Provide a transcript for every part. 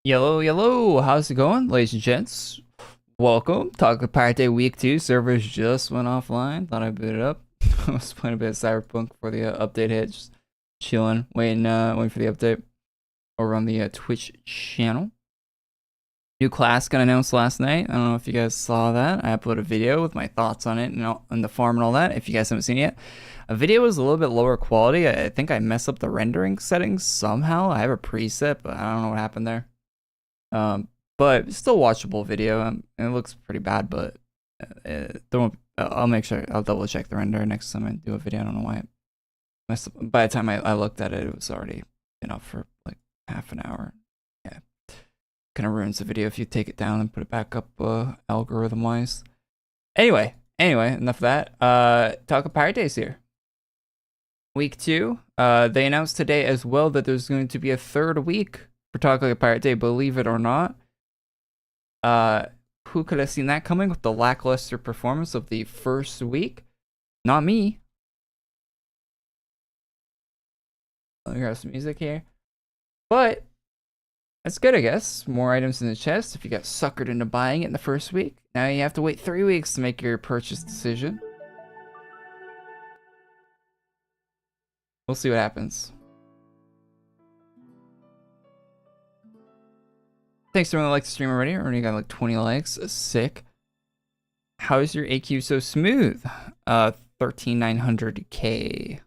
Yellow, yellow. How's it going, ladies and gents? Welcome. Talk Pirate Day Week 2. Servers just went offline. Thought I'd boot it up. I was playing a bit of Cyberpunk before the update hit. Just chilling, waiting for the update over on the Twitch channel. New class got announced last night. I don't know if you guys saw that. I uploaded a video with my thoughts on it and the farm and all that. If you guys haven't seen it yet, a video was a little bit lower quality. I think I messed up the rendering settings somehow. I have a preset, but I don't know what happened there. But still watchable video. It looks pretty bad, but I'll make sure I'll double check the render next time I do a video. I don't know why it messed up. By the time I looked at it, it was already been up for like half an hour. Yeah, kind of ruins the video if you take it down and put it back up algorithm wise. Anyway, enough of that. Talk of Pirate Days here. Week 2. They announced today as well that there's going to be a third week for Talk Like a Pirate Day, believe it or not. Who could have seen that coming with the lackluster performance of the first week? Not me. Let me grab some music here. But that's good, I guess. More items in the chest if you got suckered into buying it in the first week. Now you have to wait 3 weeks to make your purchase decision. We'll see what happens. Thanks to everyone that liked the stream already. Already got like 20 likes. Sick. How is your AQ so smooth? 13900K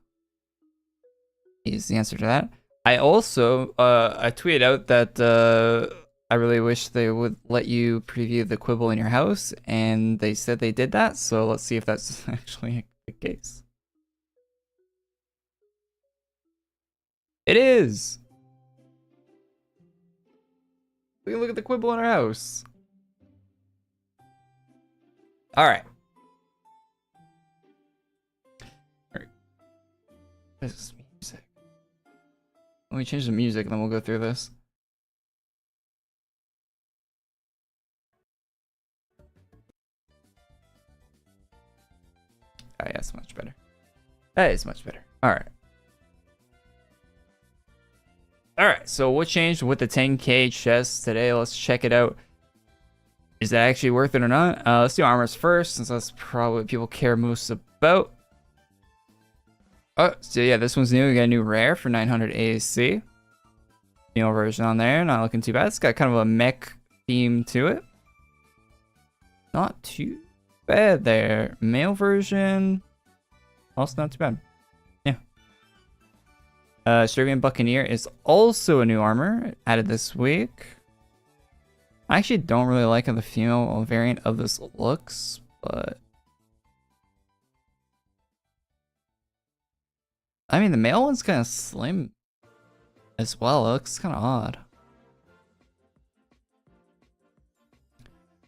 is the answer to that. I also I tweeted out that I really wish they would let you preview the Quibble in your house, and they said they did that. So let's see if that's actually the case. It is. We can look at the Quibble in our house. Alright. What is this music? Let me change the music and then we'll go through this. Oh yeah, that's much better. That is much better. Alright. Alright, so what changed with the 10k chest today? Let's check it out. Is that actually worth it or not? Let's do armors first, since that's probably what people care most about. Oh, so yeah, this one's new. We got a new rare for 900 AAC. Male version on there, not looking too bad. It's got kind of a mech theme to it. Not too bad there. Male version, also not too bad. Serbian Buccaneer is also a new armor added this week. I actually don't really like how the female variant of this looks, but I mean the male one's kind of slim as well. It looks kind of odd.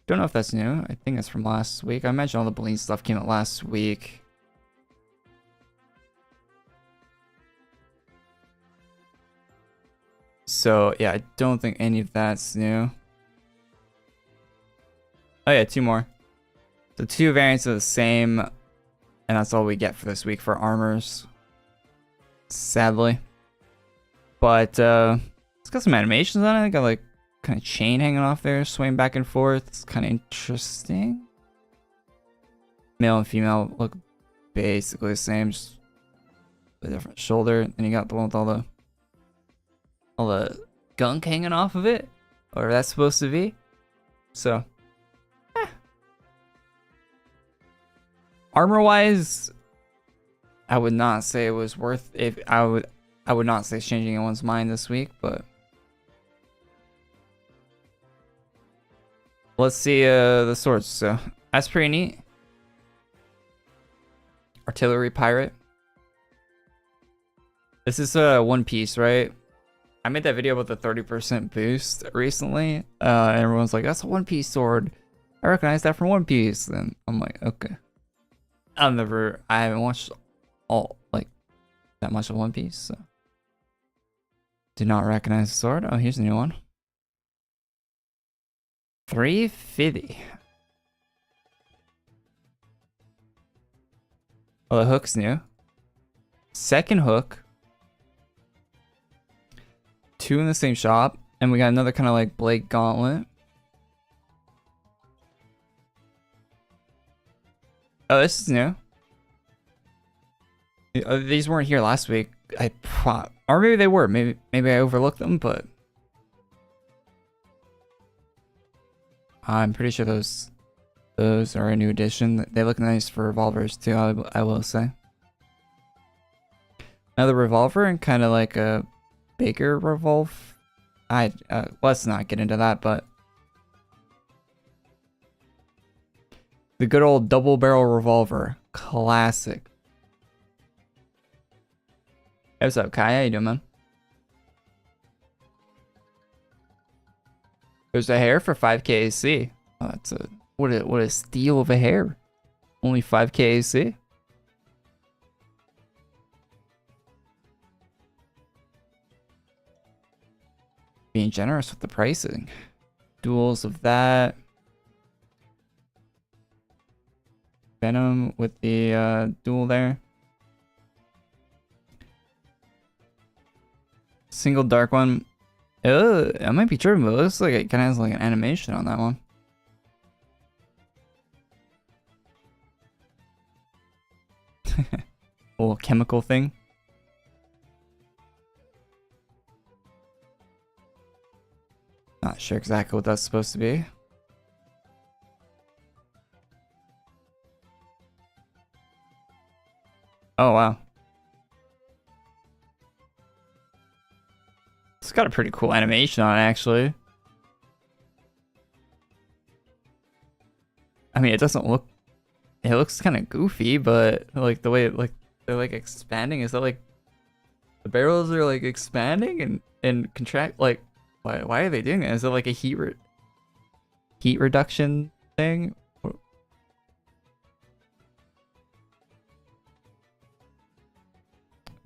Don't know if that's new. I think it's from last week. I imagine all the bling stuff came out last week. So yeah, I don't think any of that's new. Oh yeah, 2 more. So 2 variants of the same, and that's all we get for this week for armors. Sadly. But it's got some animations on it. Got like kind of chain hanging off there, swaying back and forth. It's kind of interesting. Male and female look basically the same, just a different shoulder. Then you got the one with all the gunk hanging off of it, or that's supposed to be. So armor wise, I would not say it was worth it. I would not say it's changing anyone's mind this week, but let's see the swords. So that's pretty neat. Artillery pirate. This is one piece, right? I made that video about the 30% boost recently, and everyone's like, that's a One Piece sword. I recognize that from One Piece. And I'm like, okay. I haven't watched all, like, that much of One Piece, so. Do not recognize the sword. Oh, here's a new one. 350. Oh, the hook's new. Second hook. 2 in the same shop. And we got another kind of like Blade Gauntlet. Oh, this is new. These weren't here last week. Or maybe they were. Maybe I overlooked them, but I'm pretty sure those are a new addition. They look nice for revolvers too. I will say. Another revolver and kind of like a bigger revolve. Let's not get into that, but the good old double barrel revolver, classic. Hey, what's up, Kai? How you doing, man? There's a hair for 5k AC. Oh, that's what a steal of a hair. Only 5k AC. Being generous with the pricing. Duels of that. Venom with the duel there. Single dark one. I might be tripping, but it looks like it kind of has like an animation on that one. Little chemical thing. Not sure exactly what that's supposed to be. Oh, wow. It's got a pretty cool animation on it, actually. I mean, it doesn't look... It looks kind of goofy, but like the way it, like they're like expanding, is that like the barrels are like expanding and contract? Like, why are they doing it? Is it like a heat reduction thing?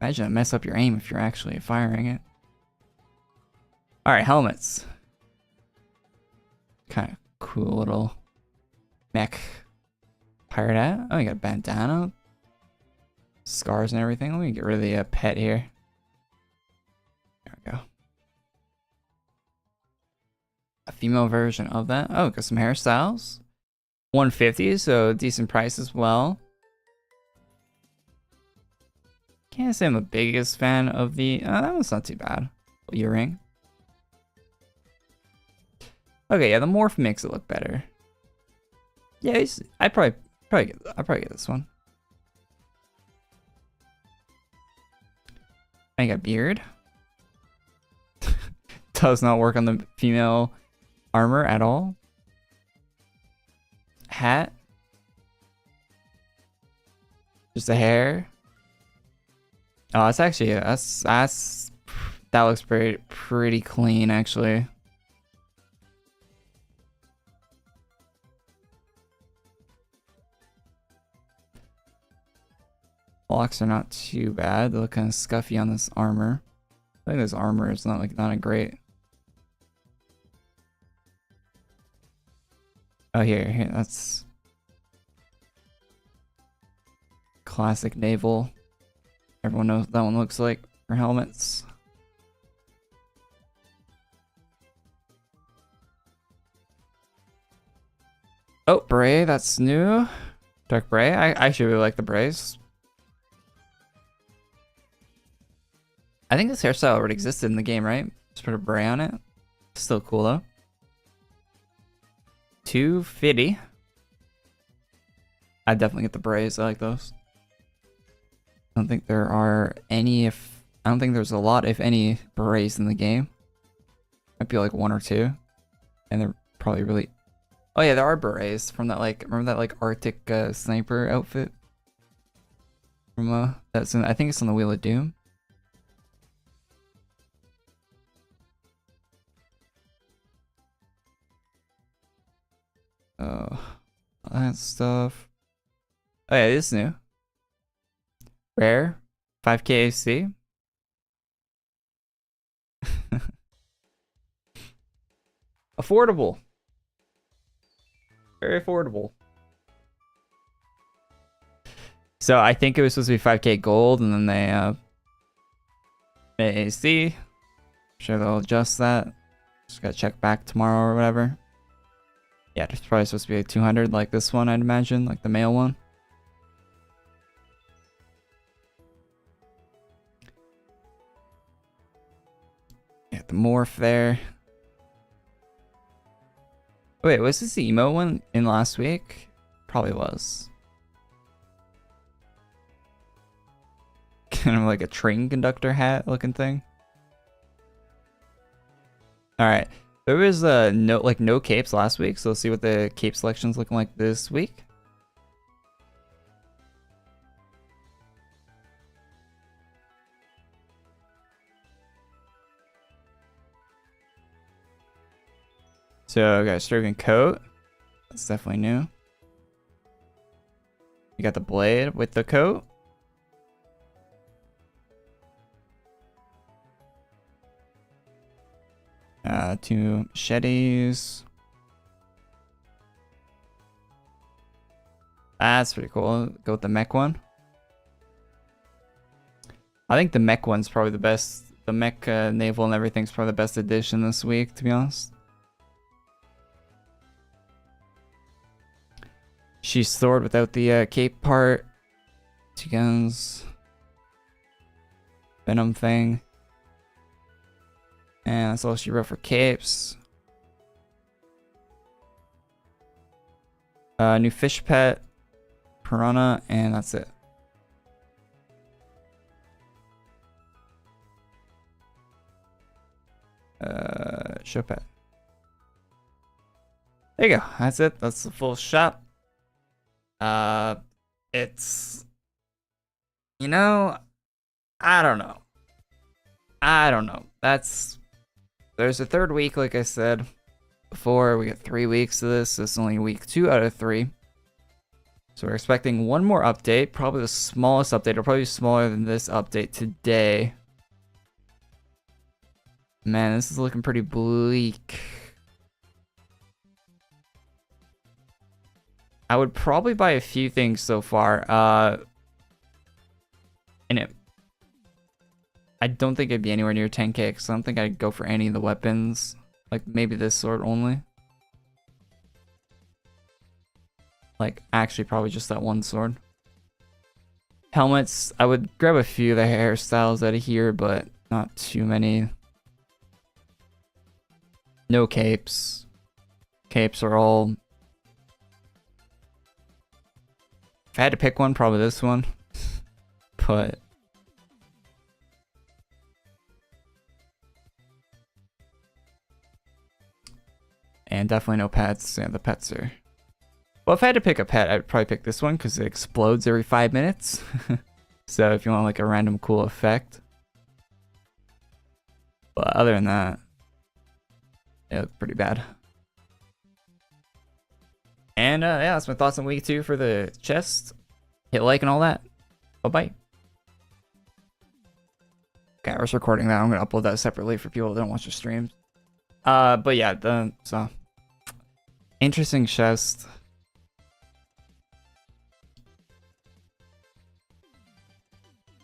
Imagine it mess up your aim if you're actually firing it. All right, helmets. Kind of cool little mech pirate hat. Oh, you got a bandana, scars and everything. Let me get rid of the pet here. There we go. A female version of that. Oh, got some hairstyles. 150, so decent price as well. Can't say I'm the biggest fan of the... that one's not too bad. Earring. Okay, yeah, the morph makes it look better. Yeah, I'd probably get this one. I got beard. Does not work on the female armor at all. Hat. Just a hair. Oh, it's actually that looks pretty clean actually. Blocks are not too bad. They look kind of scuffy on this armor. I think this armor is not a great. Oh, here, that's classic naval. Everyone knows what that one looks like for helmets. Oh, beret, that's new. Dark beret. I actually really like the berets. I think this hairstyle already existed in the game, right? Just put a beret on it. Still cool though. 250. I'd definitely get the berets. I like those. I don't think there are any, I don't think there's a lot, if any, berets in the game. Might be like one or two. And they're probably really... Oh yeah, there are berets from that, like, remember that like Arctic sniper outfit? From that's in, I think it's on the Wheel of Doom. Oh, that stuff. Oh yeah, this is new. Rare, 5k AC. Affordable. Very affordable. So I think it was supposed to be 5k gold, and then they made AC. I'm sure they'll adjust that. Just gotta check back tomorrow or whatever. Yeah, it's probably supposed to be like 200 like this one, I'd imagine, like the male one. Yeah, the morph there. Wait, was this the emo one in last week? Probably was. Kind of like a train conductor hat looking thing. Alright. There was no capes last week, so let's see what the cape selection's looking like this week. So we got a stroking coat. That's definitely new. You got the blade with the coat. Two machetes. That's pretty cool. Go with the mech one. I think the mech one's probably the best. The mech naval and everything's probably the best addition this week, to be honest. She's sword without the cape part. Two guns. Venom thing. And that's all she wrote for capes. New fish pet. Piranha. And that's it. Show pet. There you go. That's it. That's the full shop. It's, you know, I don't know. There's a third week, like I said before. We got 3 weeks of this. This is only week 2 out of 3. So we're expecting one more update. Probably the smallest update. It'll probably be smaller than this update today. Man, this is looking pretty bleak. I would probably buy a few things so far. I don't think it'd be anywhere near 10k, because I don't think I'd go for any of the weapons. Like, maybe this sword only. Like, actually, probably just that one sword. Helmets, I would grab a few of the hairstyles out of here, but not too many. No capes. Capes are all... If I had to pick one, probably this one. But... And definitely no pets. Yeah, the pets are... Well, if I had to pick a pet, I'd probably pick this one because it explodes every 5 minutes. So if you want like a random cool effect. But other than that, it looked pretty bad. And yeah, that's my thoughts on week 2 for the chest. Hit like and all that. Bye-bye. Okay, I was recording that. I'm going to upload that separately for people that don't watch the streams. But yeah, so... Interesting chest.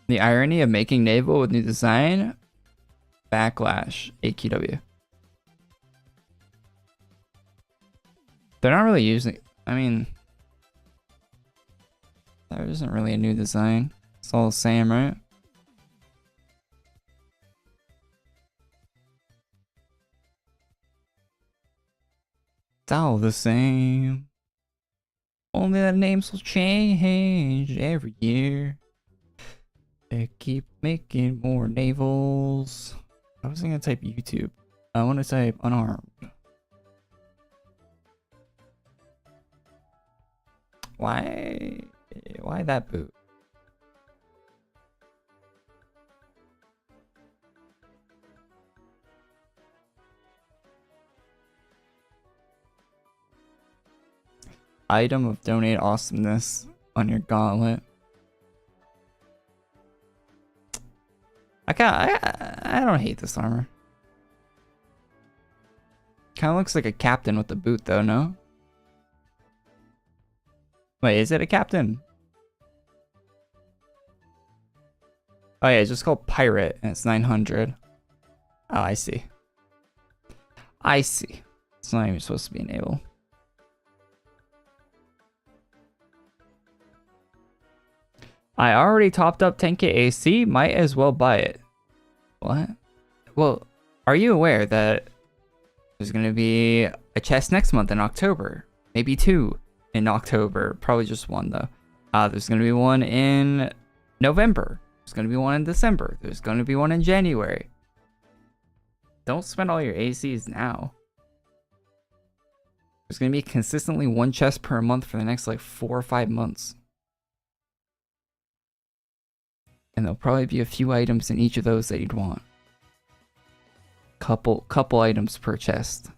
The irony of making naval with new design. Backlash. AQW. They're not really using... I mean... There isn't really a new design. It's all the same, right? It's all the same. Only the names will change every year. They keep making more navals. I was gonna type YouTube. I want to type unarmed. Why that boot? Item of donate awesomeness on your gauntlet. I don't hate this armor. Kind of looks like a captain with the boot though, no? Wait, is it a captain? Oh yeah, it's just called Pirate and it's 900. Oh, I see. I see. It's not even supposed to be enabled. I already topped up 10k AC, might as well buy it. What? Well, are you aware that there's going to be a chest next month in October? Maybe 2 in October. Probably just 1 though. There's going to be 1 in November. There's going to be 1 in December. There's going to be 1 in January. Don't spend all your ACs now. There's going to be consistently 1 chest per month for the next like 4 or 5 months. And there'll probably be a few items in each of those that you'd want. Couple items per chest.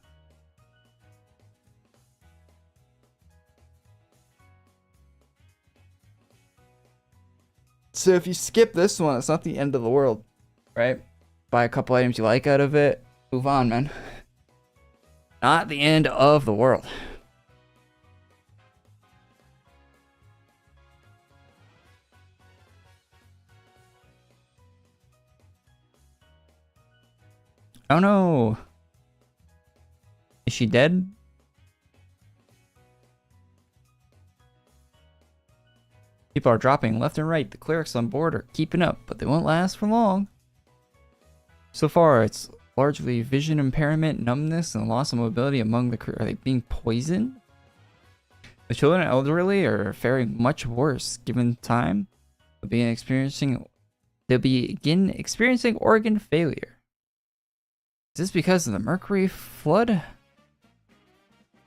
So if you skip this one, it's not the end of the world, right? Buy a couple items you like out of it, move on, man. Not the end of the world. Oh no! Is she dead? People are dropping left and right. The clerics on board are keeping up, but they won't last for long. So far, it's largely vision impairment, numbness, and loss of mobility among the crew. Are they being poisoned? The children and elderly are faring much worse given time. They'll begin experiencing organ failure. Is this because of the mercury flood?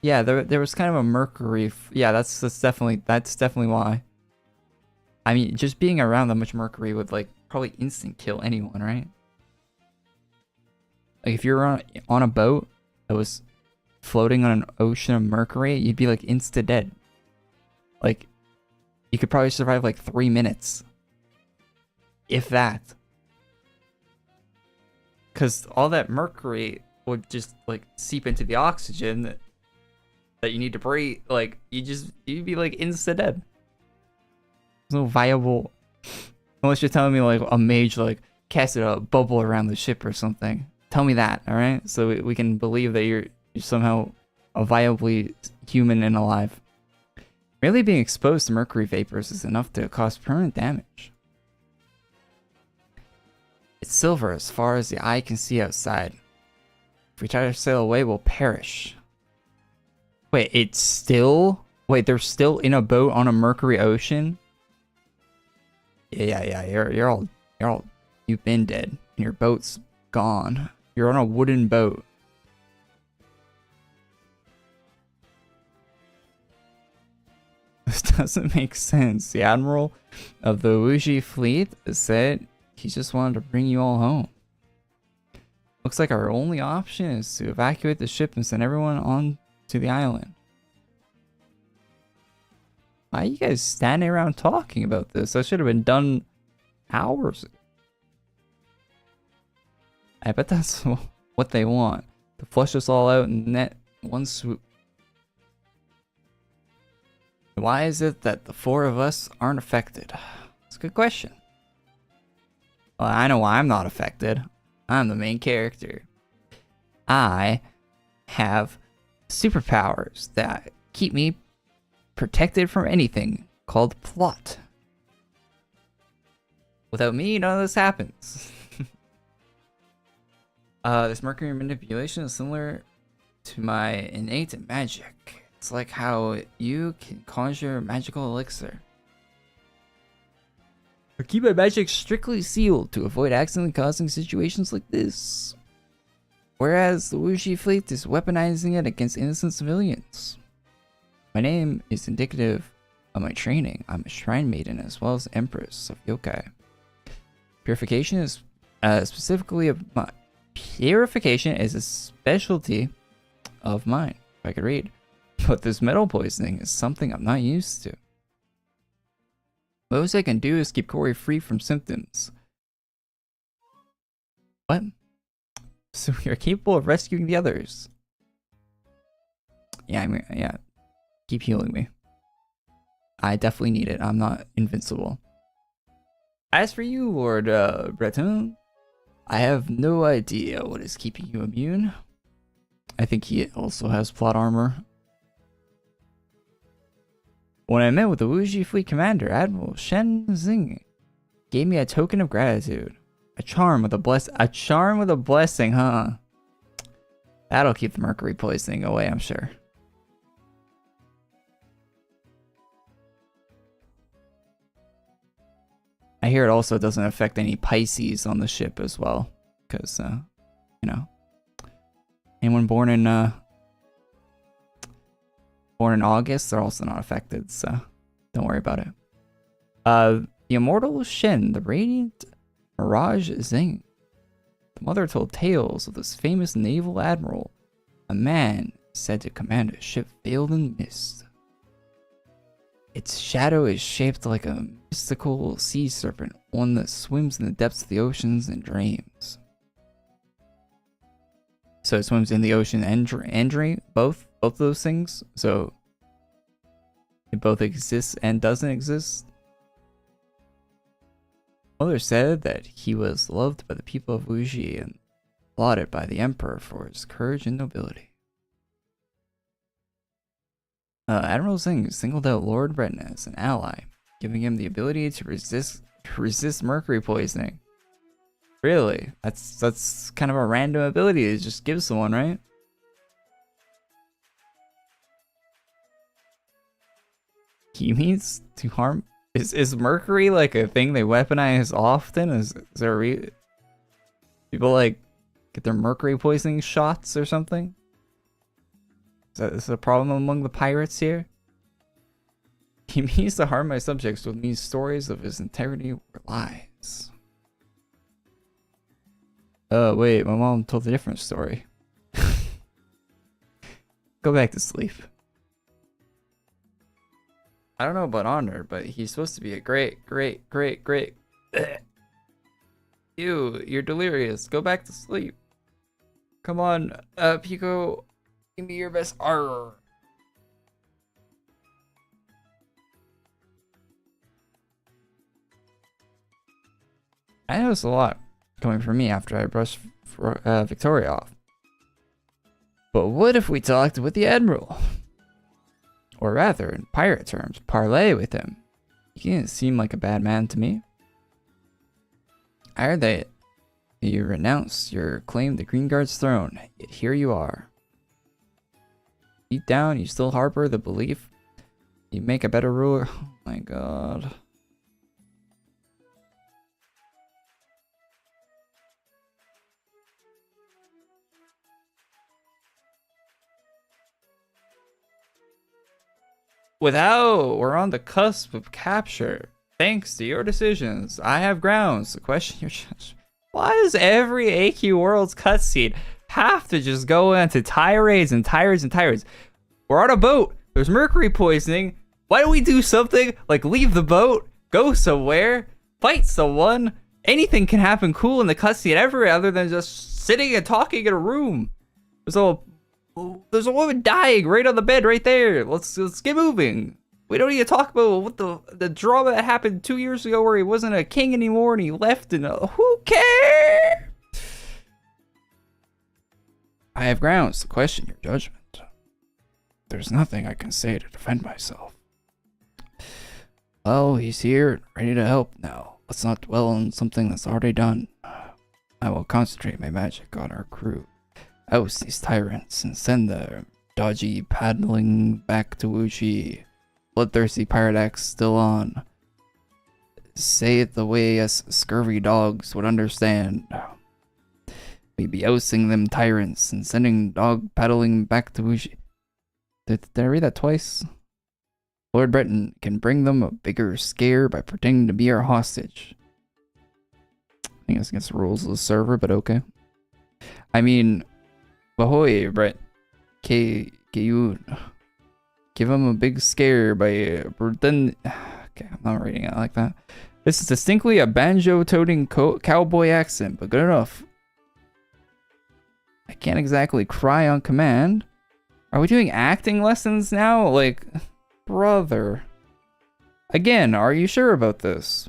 Yeah, there was kind of a mercury. Yeah, that's definitely why. I mean, just being around that much mercury would like probably instant kill anyone, right? Like if you're on a boat that was floating on an ocean of mercury, you'd be like insta dead. Like you could probably survive like 3 minutes, if that. Because all that mercury would just like seep into the oxygen that you need to breathe. Like you'd be like insta dead. There's no viable, unless you're telling me like a mage like casted a bubble around the ship or something. Tell me that, all right? So we can believe that you're somehow a viably human and alive. Merely being exposed to mercury vapors is enough to cause permanent damage. It's silver as far as the eye can see outside. If we try to sail away, we'll perish. Wait, they're still in a boat on a mercury ocean? Yeah, you've been dead. And your boat's gone. You're on a wooden boat. This doesn't make sense. The admiral of the Wuxi fleet said he just wanted to bring you all home. Looks like our only option is to evacuate the ship and send everyone on to the island. Why are you guys standing around talking about this? That should have been done hours ago. I bet that's what they want. To flush us all out in that one swoop. Why is it that the 4 of us aren't affected? It's a good question. Well, I know why I'm not affected. I'm the main character. I have superpowers that keep me protected from anything called plot. Without me, none of this happens. This mercury manipulation is similar to my innate magic. It's like how you can conjure magical elixir. I keep my magic strictly sealed to avoid accidentally causing situations like this. Whereas the Wuxi fleet is weaponizing it against innocent civilians. My name is indicative of my training. I'm a shrine maiden as well as empress of yokai. Purification is specifically of my purification is a specialty of mine, if I could read. But this metal poisoning is something I'm not used to. Most I can do is keep Korey free from symptoms. What? So you're capable of rescuing the others? Yeah, yeah. Keep healing me. I definitely need it. I'm not invincible. As for you, Lord Breton, I have no idea what is keeping you immune. I think he also has plot armor. When I met with the Wuxi Fleet Commander, Admiral Shen Xing gave me a token of gratitude. A charm with a blessing, huh? That'll keep the mercury poisoning away, I'm sure. I hear it also doesn't affect any Pisces on the ship as well, because you know, anyone born in August, they're also not affected, so don't worry about it. The immortal Shen, the radiant Mirage Xing. The mother told tales of this famous naval admiral, a man said to command a ship veiled in mist. Its shadow is shaped like a mystical sea serpent, one that swims in the depths of the oceans and dreams. So it swims in the ocean and dream, both those things. So it both exists and doesn't exist. Mother said that he was loved by the people of Wuxi and lauded by the emperor for his courage and nobility. Admiral Xing singled out Lord Breton as an ally, giving him the ability to resist mercury poisoning. Really? That's kind of a random ability to just give someone, right? He means to harm. Is mercury like a thing they weaponize often? Is there people like get their mercury poisoning shots or something? Is that a problem among the pirates here? He means to harm my subjects with me stories of his integrity or lies. Wait, my mom told a different story. Go back to sleep. I don't know about honor, but he's supposed to be a great. Ew, you're delirious. Go back to sleep. Come on, Pico, give me your best armor. I noticed a lot coming from me after I brushed Victoria off. But what if we talked with the Admiral? Or rather, in pirate terms, parlay with him. He didn't seem like a bad man to me. I heard that you renounced your claim to Green Guard's throne, yet here you are. Deep down, you still harbor the belief you make a better ruler. Oh my god. We're on the cusp of capture. Thanks to your decisions, I have grounds to question your judgment. Why does every AQ Worlds cutscene have to just go into tirades and tirades and tirades? We're on a boat. There's mercury poisoning. Why don't we do something like leave the boat, go somewhere, fight someone? Anything can happen cool in the cutscene ever other than just sitting and talking in a room. There's a woman dying right on the bed right there. Let's get moving. We don't need to talk about what the drama that happened 2 years ago where he wasn't a king anymore and he left and who cares? I have grounds to question your judgment. There's nothing I can say to defend myself. Well, he's here and ready to help now. Let's not dwell on something that's already done. I will concentrate my magic on our crew. Oust these tyrants and send the dodgy paddling back to Wuxi. Bloodthirsty pirate acts still on. Say it the way us scurvy dogs would understand. We be ousting them tyrants and sending dog paddling back to Wuxi. Did I read that twice? Lord Breton can bring them a bigger scare by pretending to be our hostage. I think it's against the rules of the server, but okay. I mean, Bahoy, Brett. Give him a big scare by pretend. Okay, I'm not reading it like that. This is distinctly a banjo-toting cowboy accent, but good enough. I can't exactly cry on command. Are we doing acting lessons now? Like, brother. Again, are you sure about this?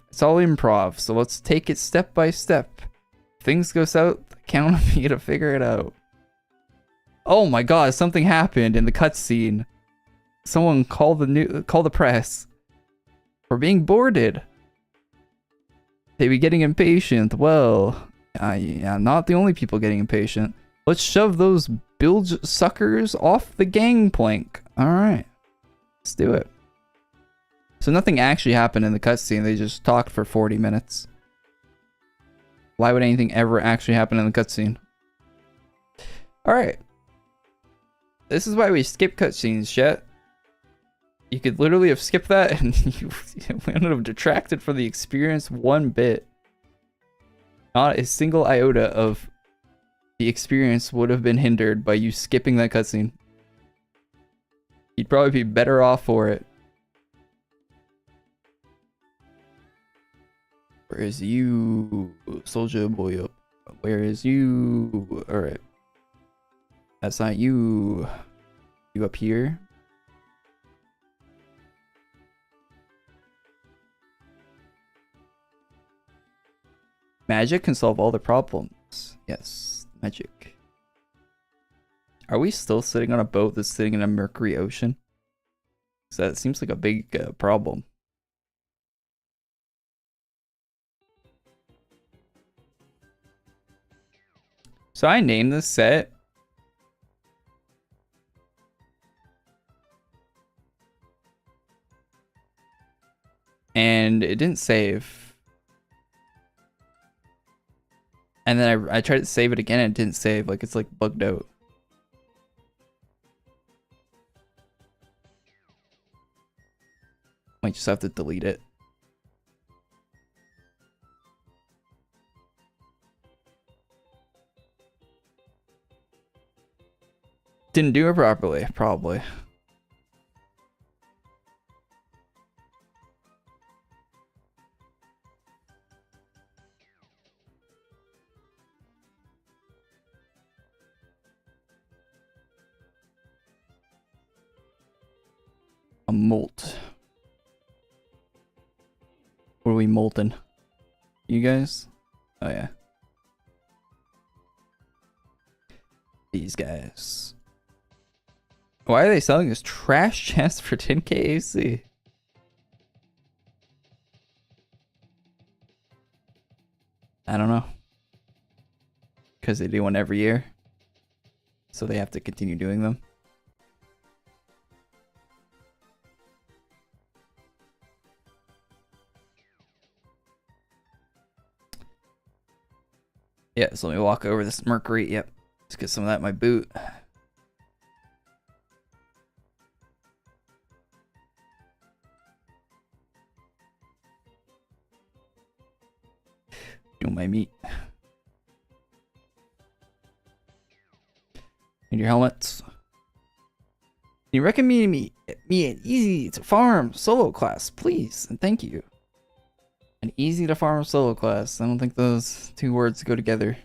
It's all improv, so let's take it step by step. If things go south, count on me to figure it out. Oh my god, something happened in the cutscene. Someone call the press. We're being boarded. They be getting impatient. Well, yeah, not the only people getting impatient. Let's shove those bilge suckers off the gangplank. Alright. Let's do it. So nothing actually happened in the cutscene. They just talked for 40 minutes. Why would anything ever actually happen in the cutscene? Alright. This is why we skip cutscenes, chat. You could literally have skipped that and you wouldn't have detracted from the experience one bit. Not a single iota of the experience would have been hindered by you skipping that cutscene. You'd probably be better off for it. Where is you, soldier boy up? Where is you? Alright. That's not you. You up here? Magic can solve all the problems. Yes, magic. Are we still sitting on a boat that's sitting in a Mercury ocean? So that seems like a big problem. So I named this set. And it didn't save. And then I tried to save it again and it didn't save. Like, it's like bugged out. Might just have to delete it. Didn't do it properly, probably. A molt. What are we molten? You guys? Oh yeah. These guys. Why are they selling this trash chest for 10k AC? I don't know. Because they do one every year. So they have to continue doing them. Yeah, so let me walk over this Mercury. Yep. Let's get some of that in my boot. Doing my meat. And your helmets. You recommend me an easy to farm solo class, please, and thank you. An easy to farm solo class. I don't think those two words go together.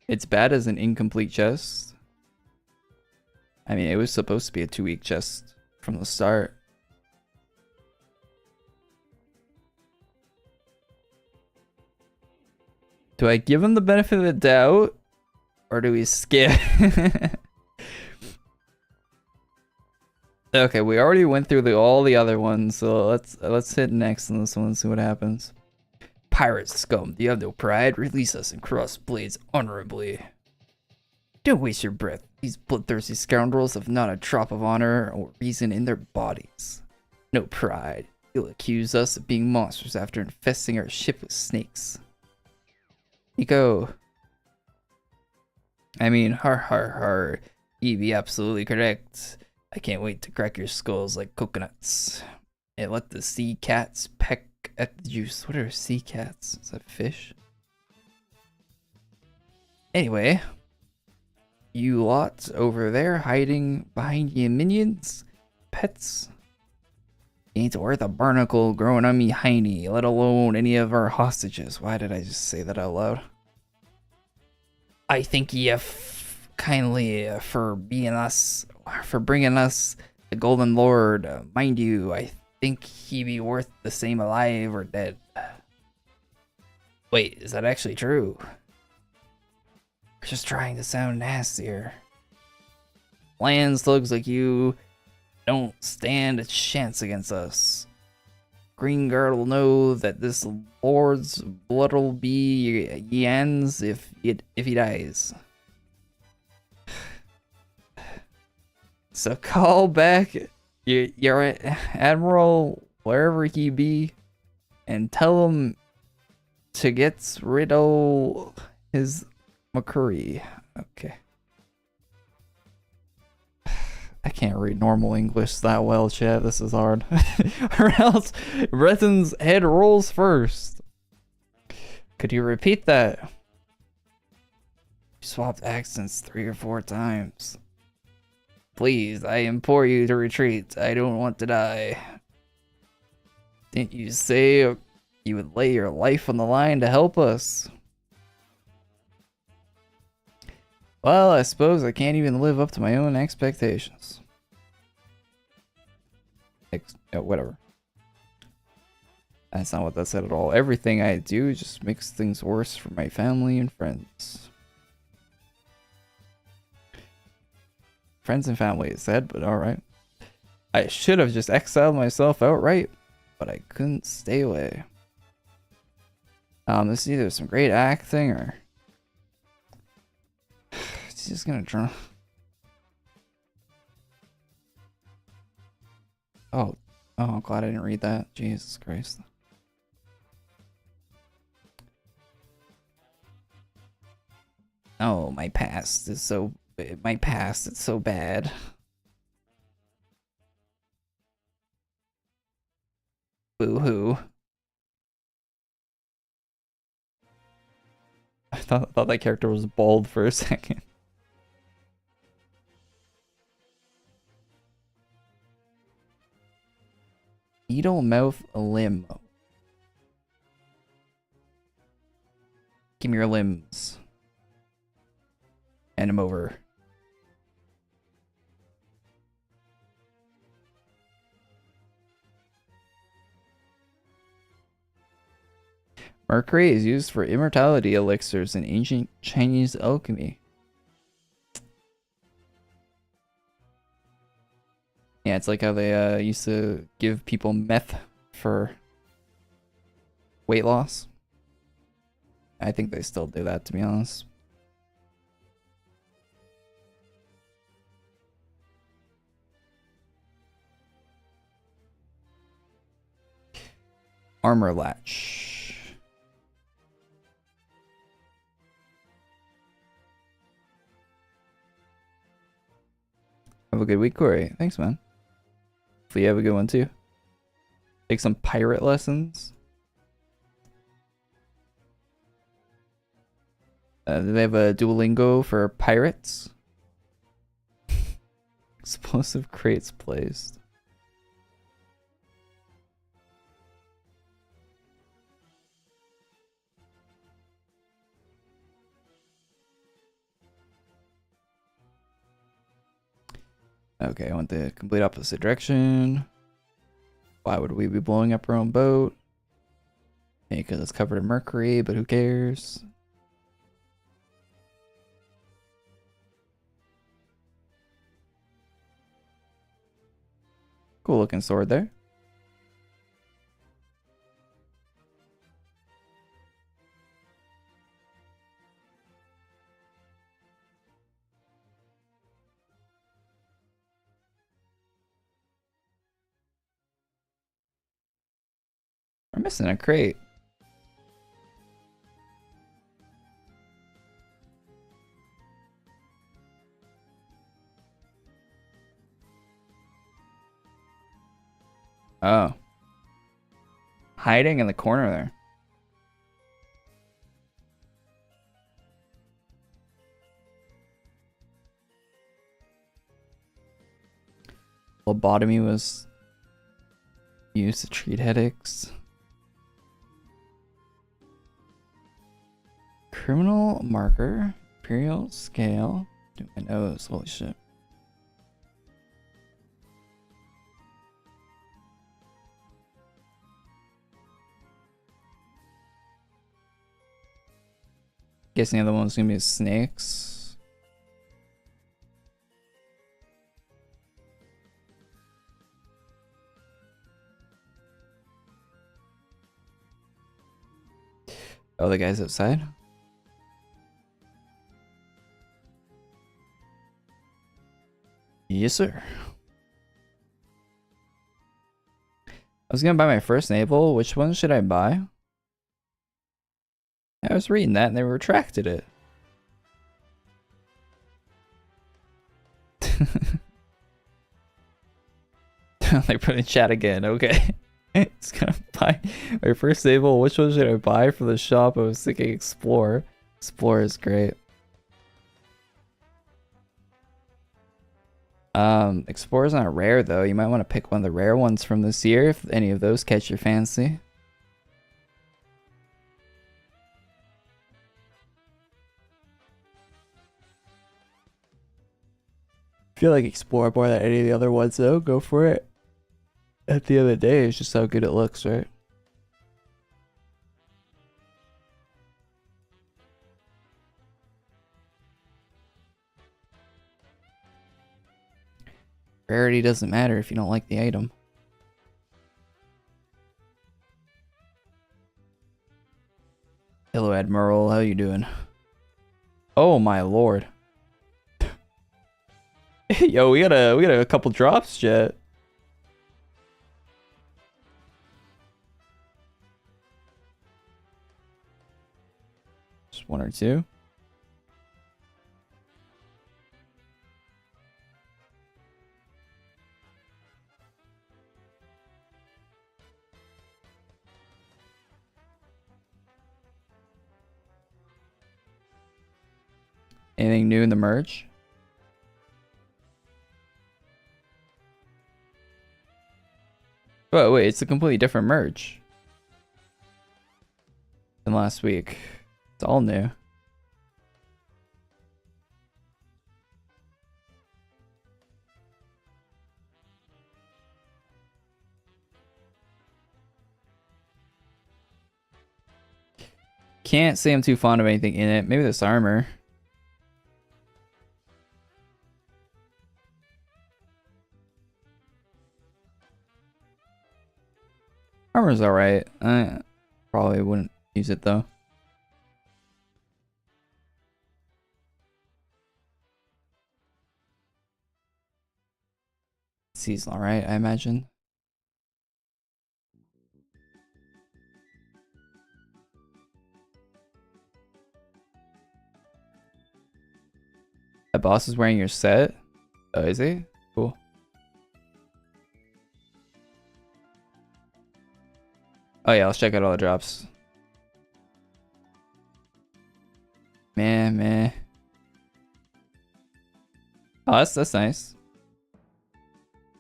It's bad as an incomplete chest. I mean, it was supposed to be a 2-week chest from the start. Do I give him the benefit of the doubt? Or do we skip? Okay, we already went through all the other ones, so let's hit next on this one and see what happens. Pirate scum, you have no pride. Release us and cross blades honorably. Don't waste your breath. These bloodthirsty scoundrels have not a drop of honor or reason in their bodies. No pride. You'll accuse us of being monsters after infesting our ship with snakes. Nico. I mean, har har har. You be absolutely correct. I can't wait to crack your skulls like coconuts. And let the sea cats peck at the juice. What are sea cats? Is that fish? Anyway. You lot over there hiding behind you minions? Pets? Ain't worth a barnacle growing on me hiney, let alone any of our hostages. Why did I just say that out loud? I thank ye kindly for bringing us the Golden Lord. Mind you, I think he'd be worth the same alive or dead. Wait, is that actually true? We're just trying to sound nastier. Lance, looks like you don't stand a chance against us. Green Guard will know that this Lord's blood will be Yan's if he dies. So call back your admiral wherever he be, and tell him to get rid of his McCurry. Okay. I can't read normal English that well, chat. This is hard. Or else Breton's head rolls first. Could you repeat that? You swapped accents 3 or 4 times. Please, I implore you to retreat. I don't want to die. Didn't you say you would lay your life on the line to help us? Well, I suppose I can't even live up to my own expectations. Whatever. That's not what that said at all. Everything I do just makes things worse for my family and friends. Friends and family, it said, but alright. I should have just exiled myself outright, but I couldn't stay away. This is either some great acting or... He's just gonna draw. Oh, I'm glad I didn't read that. Jesus Christ. Oh, my past is so... My past, it's so bad. Boo-hoo. I thought that character was bald for a second. Needle mouth limb. Give me your limbs. Hand him over. Mercury is used for immortality elixirs in ancient Chinese alchemy. Yeah, it's like how they used to give people meth for weight loss. I think they still do that, to be honest. Armor latch. Have a good week, Korey. Thanks, man. Hopefully you have a good one, too. Take some pirate lessons. Do they have a Duolingo for pirates? Explosive crates placed. Okay, I went the complete opposite direction. Why would we be blowing up our own boat? Maybe because it's covered in mercury, but who cares? Cool looking sword there. We're missing a crate. Oh. Hiding in the corner there. Lobotomy was used to treat headaches. Criminal marker. Imperial scale. Do my nose. Holy shit. Guessing the other one's gonna be snakes. Oh, the guy's outside? Yes, sir. I was gonna buy my first navel. Which one should I buy? I was reading that and they retracted it. They put in chat again. Okay. It's gonna buy my first navel. Which one should I buy for the shop? I was thinking Explore. Explore is great. Explorer's not rare though. You might want to pick one of the rare ones from this year if any of those catch your fancy. I feel like Explore more than any of the other ones though. Go for it. At the end of the day, it's just how good it looks, right? Rarity doesn't matter if you don't like the item. Hello, Admiral. How you doing? Oh my lord. Yo, we got a couple drops, Jet. Just one or two. Anything new in the merge? Oh, wait, it's a completely different merge than last week. It's all new. Can't say I'm too fond of anything in it. Maybe this armor. Armor's alright. I probably wouldn't use it though. Seasonal, right? I imagine. That boss is wearing your set? Oh, is he? Cool. Oh yeah, let's check out all the drops. Man. Oh, that's nice.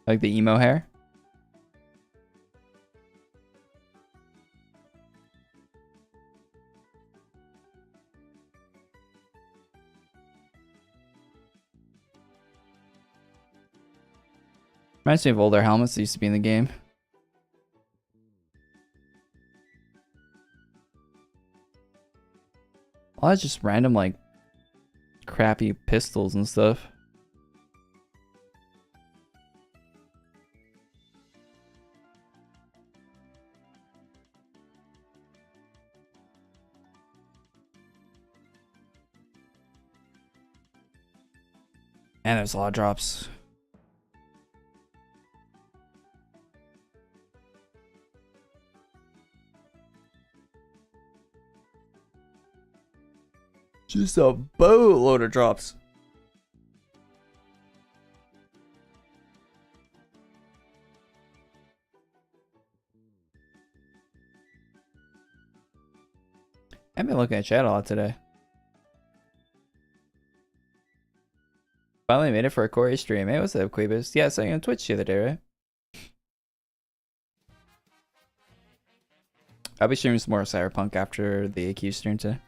Like the emo hair. Reminds me of older helmets that used to be in the game. A lot of just random, like, crappy pistols and stuff. And there's a lot of drops. Just a boatload of drops. I've been looking at chat a lot today. Finally made it for a Korey stream. Hey, what's up, Queebus? Yeah, I saw you on Twitch the other day, right? I'll be streaming some more Cyberpunk after the AQ stream today.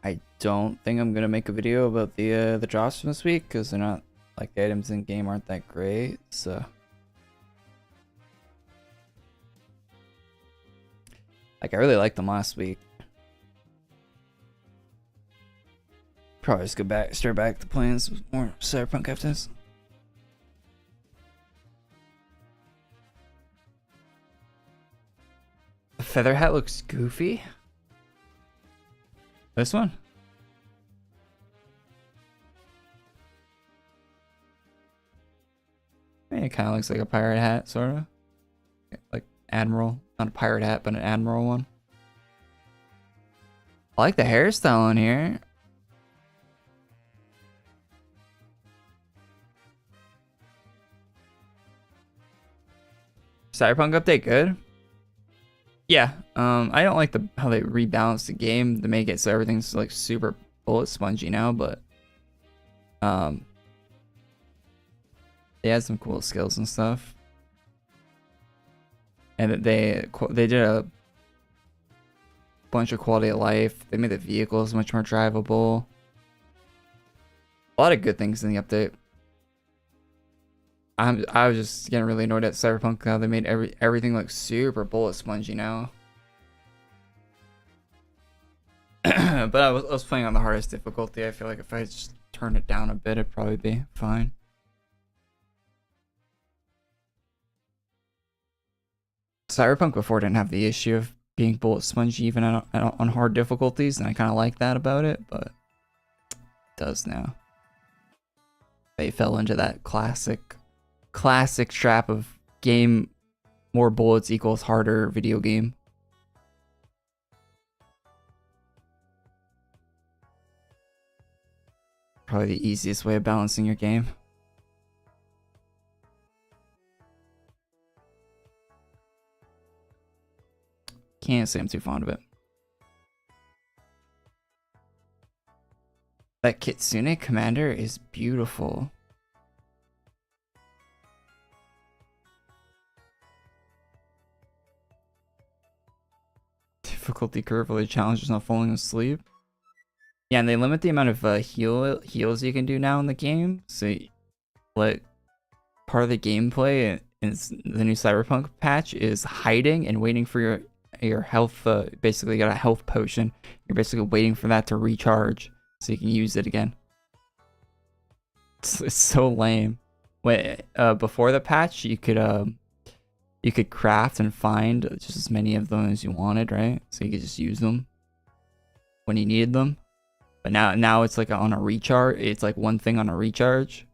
I don't think I'm gonna make a video about the drops from this week because they're not, like, the items in game aren't that great. So, like, I really liked them last week. Probably just go back, straight back to playing some more Cyberpunk after this. The feather hat looks goofy. This one? I mean, it kind of looks like a pirate hat, sort of. Like admiral, not a pirate hat, but an admiral one. I like the hairstyle on here. Cyberpunk update good. Yeah, I don't like how they rebalanced the game to make it so everything's like super bullet spongy now, but they had some cool skills and stuff, and they did a bunch of quality of life. They made the vehicles much more drivable. A lot of good things in the update. I was just getting really annoyed at Cyberpunk how they made everything look super bullet spongy now. But I was playing on the hardest difficulty. I feel like if I just turn it down a bit, it'd probably be fine. Cyberpunk before didn't have the issue of being bullet spongy even on hard difficulties, and I kind of like that about it, but it does now. They fell into that classic trap of game more bullets equals harder video game. Probably the easiest way of balancing your game. Can't say I'm too fond of it. That Kitsune commander is beautiful. Difficulty curve really challenges not falling asleep. Yeah, and they limit the amount of heals you can do now in the game. So, like, part of the gameplay in the new Cyberpunk patch is hiding and waiting for your health. Basically, you got a health potion. You're basically waiting for that to recharge so you can use it again. It's so lame. Before the patch, you could craft and find just as many of them as you wanted, right? So you could just use them when you needed them. But now it's like on a recharge. It's like one thing on a recharge.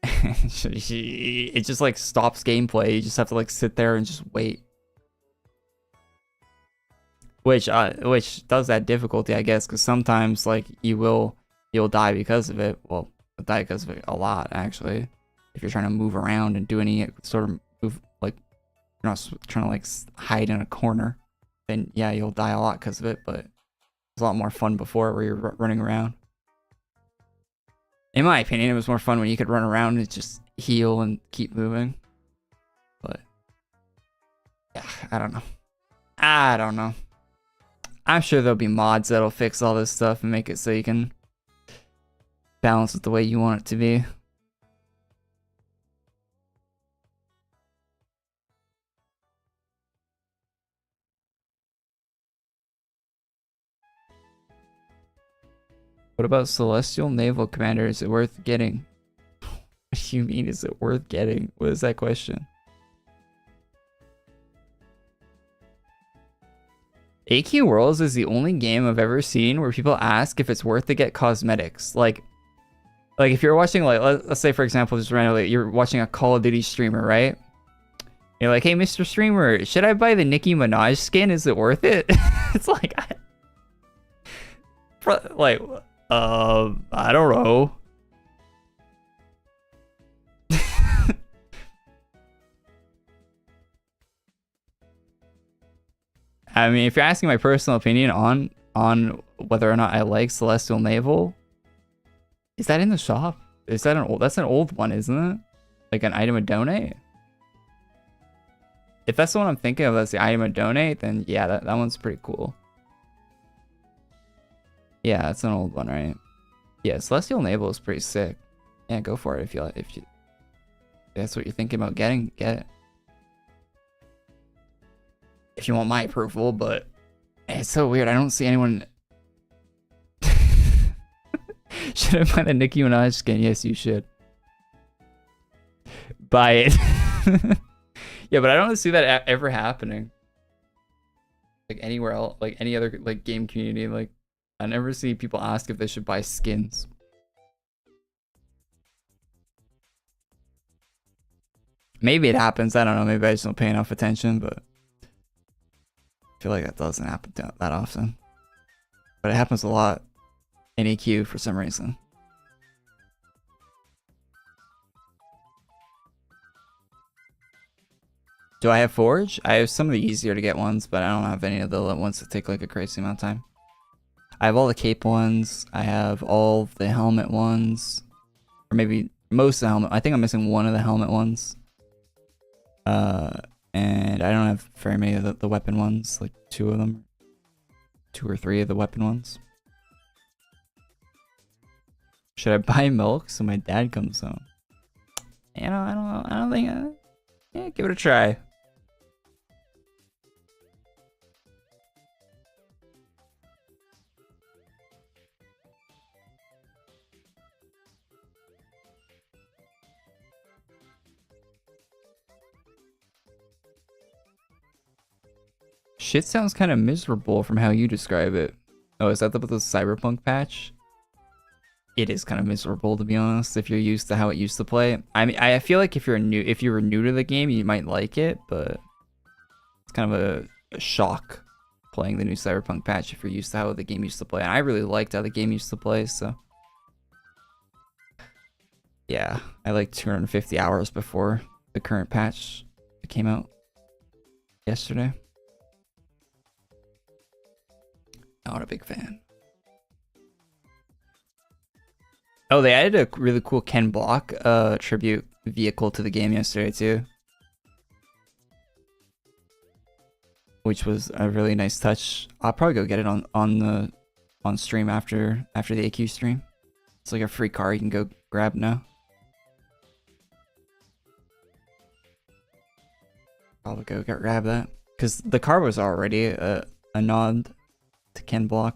It just like stops gameplay. You just have to like sit there and just wait. Which does add difficulty, I guess, because sometimes like you'll die because of it. Well, you'll die because of it a lot, actually. If you're trying to move around and do any sort of move, like you're not trying to like hide in a corner, then yeah, you'll die a lot because of it. But it's a lot more fun before where you're running around. In my opinion, it was more fun when you could run around and just heal and keep moving. But yeah, I don't know. I'm sure there'll be mods that'll fix all this stuff and make it so you can balance it the way you want it to be. What about Celestial Naval Commander? Is it worth getting? What do you mean, is it worth getting? What is that question? AQ Worlds is the only game I've ever seen where people ask if it's worth to get cosmetics. Like if you're watching, like, let's say for example, just randomly, you're watching a Call of Duty streamer, right? You're like, hey, Mr. Streamer, should I buy the Nicki Minaj skin? Is it worth it? It's like, I don't know. I mean, if you're asking my personal opinion on whether or not I like Celestial Naval, is that in the shop? Is that that's an old one, isn't it? Like an item to donate? If that's the one I'm thinking of, that's the item to donate, then yeah, that one's pretty cool. Yeah, that's an old one, right? Yeah, Celestial Naval is pretty sick. Yeah, go for it if you that's what you're thinking about getting, get it. If you want my approval, but it's so weird. I don't see anyone. Should I buy the Nicki Minaj skin? Yes, you should. Buy it. Yeah, but I don't see that ever happening. Like anywhere else, like any other like game community, like I never see people ask if they should buy skins. Maybe it happens. I don't know. Maybe I just don't pay enough attention, but I feel like that doesn't happen that often. But it happens a lot in AQ for some reason. Do I have Forge? I have some of the easier to get ones, but I don't have any of the ones that take like a crazy amount of time. I have all the cape ones. I have all the helmet ones. Or maybe most of the helmet. I think I'm missing one of the helmet ones. And I don't have very many of the weapon ones. Like 2 of them. 2 or 3 of the weapon ones. Should I buy milk so my dad comes home? You know, I don't think. Yeah, give it a try. Shit sounds kind of miserable from how you describe it. Oh, is that the Cyberpunk patch? It is kind of miserable, to be honest, if you're used to how it used to play. I mean, I feel like if you were new to the game, you might like it, but it's kind of a shock playing the new Cyberpunk patch if you're used to how the game used to play. And I really liked how the game used to play, so yeah, I like 250 hours before the current patch came out yesterday. Not a big fan. Oh, they added a really cool Ken Block tribute vehicle to the game yesterday too, which was a really nice touch. I'll probably go get it on stream after the AQ stream. It's like a free car you can go grab now. Probably go grab that because the car was already a nod to Ken Block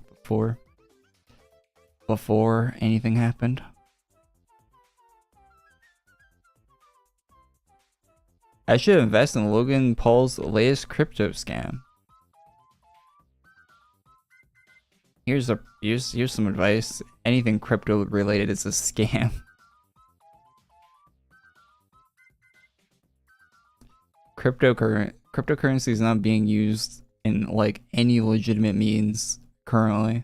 before anything happened. I should invest in Logan Paul's latest crypto scam. Here's some advice. Anything crypto related is a scam. Cryptocurrency is not being used in like any legitimate means currently.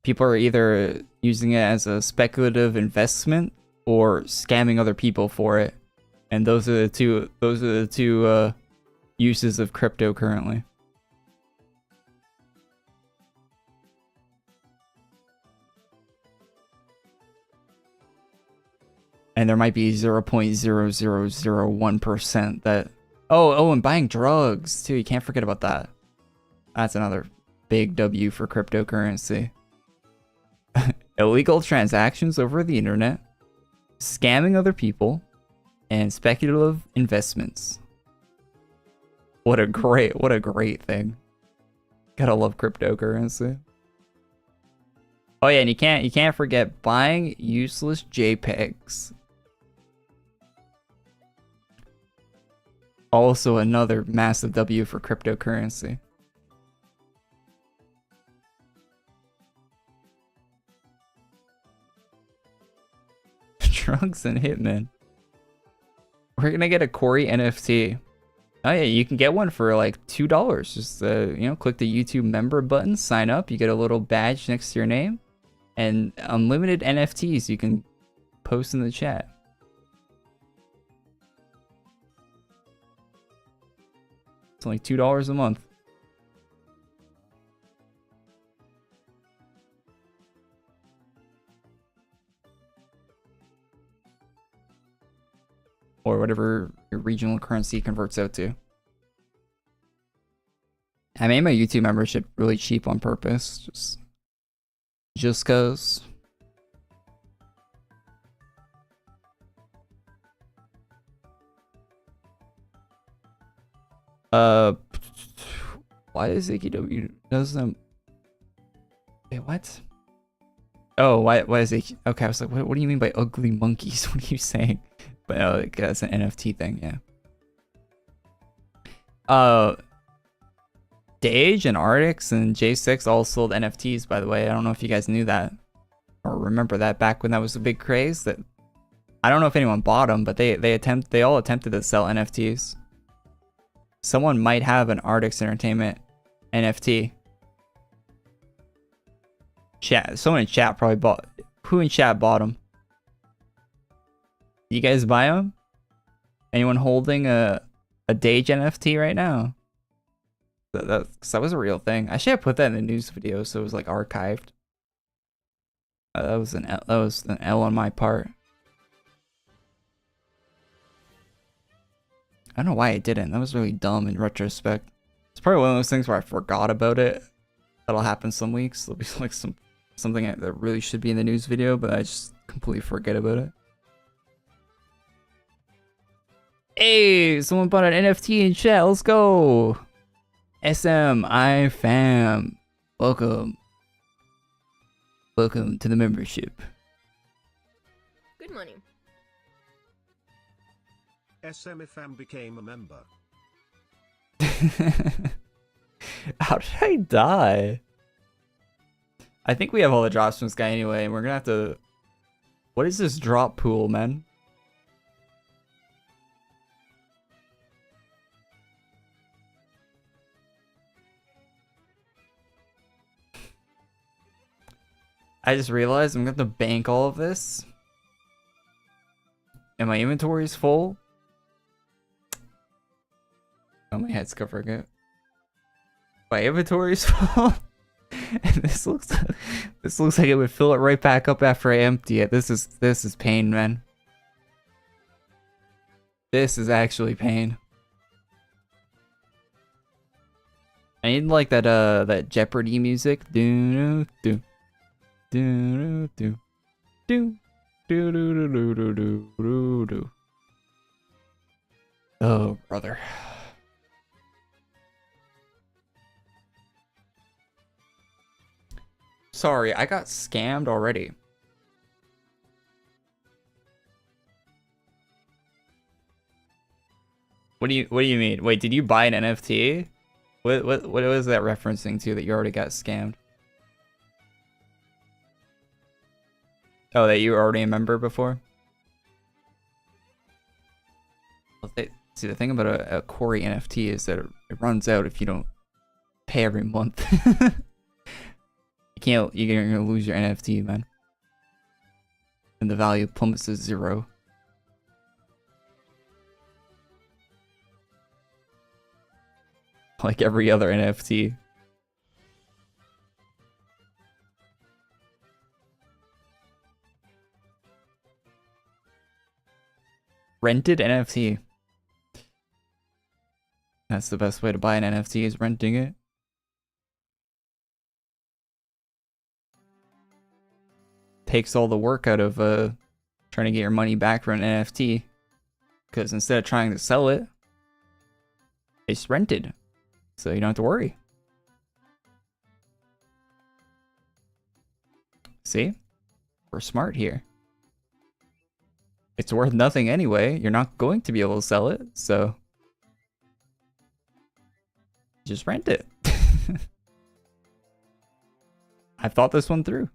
People are either using it as a speculative investment or scamming other people for it, and those are the two uses of crypto currently. And there might be 0.0001% that and buying drugs too. You can't forget about that. That's another big W for cryptocurrency. Illegal transactions over the internet, scamming other people, and speculative investments. What a great thing. Gotta love cryptocurrency. Oh yeah, and you can't forget buying useless JPEGs. Also another massive W for cryptocurrency. Drugs and Hitman. We're gonna get a Korey NFT. Oh yeah, you can get one for like $2. Just click the YouTube member button, sign up. You get a little badge next to your name, and unlimited NFTs you can post in the chat. It's only $2 a month. Or whatever your regional currency converts out to. I made my YouTube membership really cheap on purpose. Just cause. Why does AQW does them? Wait, what? Oh, why is it? Okay, I was like, what do you mean by ugly monkeys? What are you saying? But like, that's an NFT thing, yeah. Dage and Artix and J6 all sold NFTs, by the way. I don't know if you guys knew that or remember that back when that was a big craze. That I don't know if anyone bought them, but they all attempted to sell NFTs. Someone might have an Artix Entertainment NFT. Chat. Someone in chat probably bought. Who in chat bought them? You guys buy them? Anyone holding a Dage NFT right now? That was a real thing. I should have put that in the news video so it was like archived. That was an L on my part. I don't know why I didn't. That was really dumb in retrospect. It's probably one of those things where I forgot about it. That'll happen some weeks. There'll be like something that really should be in the news video, but I just completely forget about it. Hey, someone bought an NFT in chat. Let's go. SMI fam. Welcome. Welcome to the membership. Good morning. SM became a member. How did I die? I think we have all the drops from this guy anyway, and we're gonna have to... What is this drop pool, man? I just realized I'm gonna have to bank all of this. And my inventory is full. Oh, my head's covering it. My inventory is full. And this looks like it would fill it right back up after I empty it. This is pain, man. This is actually pain. I need like that Jeopardy music. Do do do do do do do do do do do do do. Oh, brother. Sorry, I got scammed already. What do you mean? Wait, did you buy an NFT? What was that referencing to that you already got scammed? Oh, that you were already a member before? Well, see, the thing about a Korey NFT is that it runs out if you don't pay every month. You're gonna lose your NFT, man. And the value plummets to 0. Like every other NFT. Rented NFT. That's the best way to buy an NFT, is renting it. Takes all the work out of trying to get your money back for an NFT, because instead of trying to sell it, it's rented, so you don't have to worry. See, we're smart here. It's worth nothing anyway. You're not going to be able to sell it, so just rent it. I've thought this one through.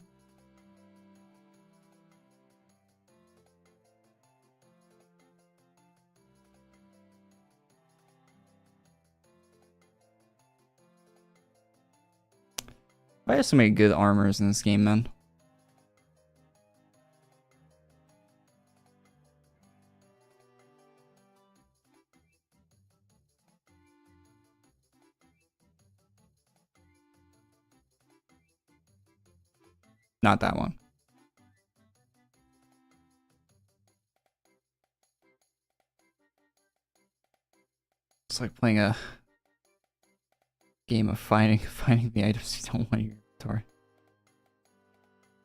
Why are so many good armors in this game, man? Not that one. It's like playing a game of finding the items you don't want in your inventory.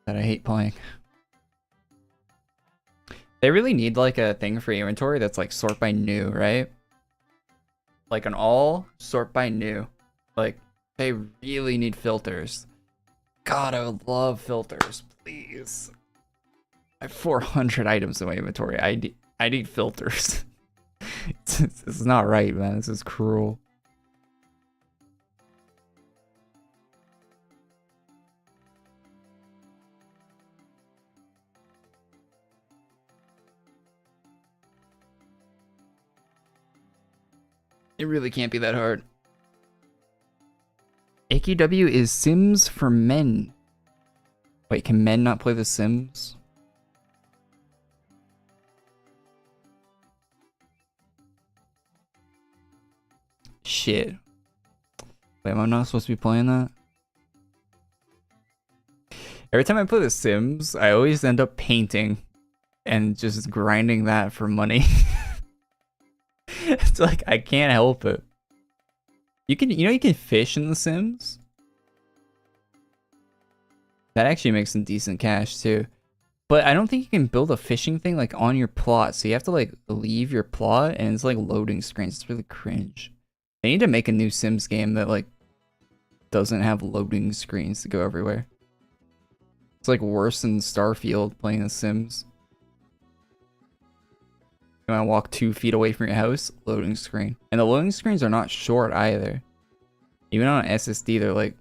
That I hate playing. They really need like a thing for your inventory that's like sort by new, right? Like an all sort by new. Like They really need filters. God, I would love filters, please. I have 400 items in my inventory. I need filters. This is not right, man. This is cruel. It really can't be that hard. AQW is Sims for men. Wait, can men not play The Sims? Shit. Wait, am I not supposed to be playing that? Every time I play The Sims, I always end up painting and just grinding that for money. It's like I can't help it. You can fish in The Sims. That actually makes some decent cash too. But I don't think you can build a fishing thing like on your plot. So you have to like leave your plot and it's like loading screens. It's really cringe. They need to make a new Sims game that like doesn't have loading screens to go everywhere. It's like worse than Starfield playing The Sims. You want to walk 2 feet away from your house, loading screen. And the loading screens are not short either. Even on an SSD,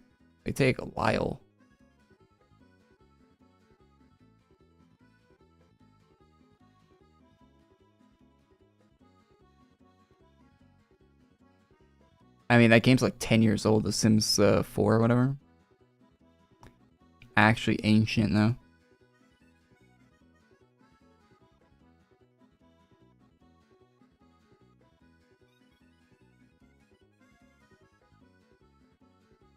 they take a while. I mean, that game's like 10 years old, The Sims 4 or whatever. Actually ancient though.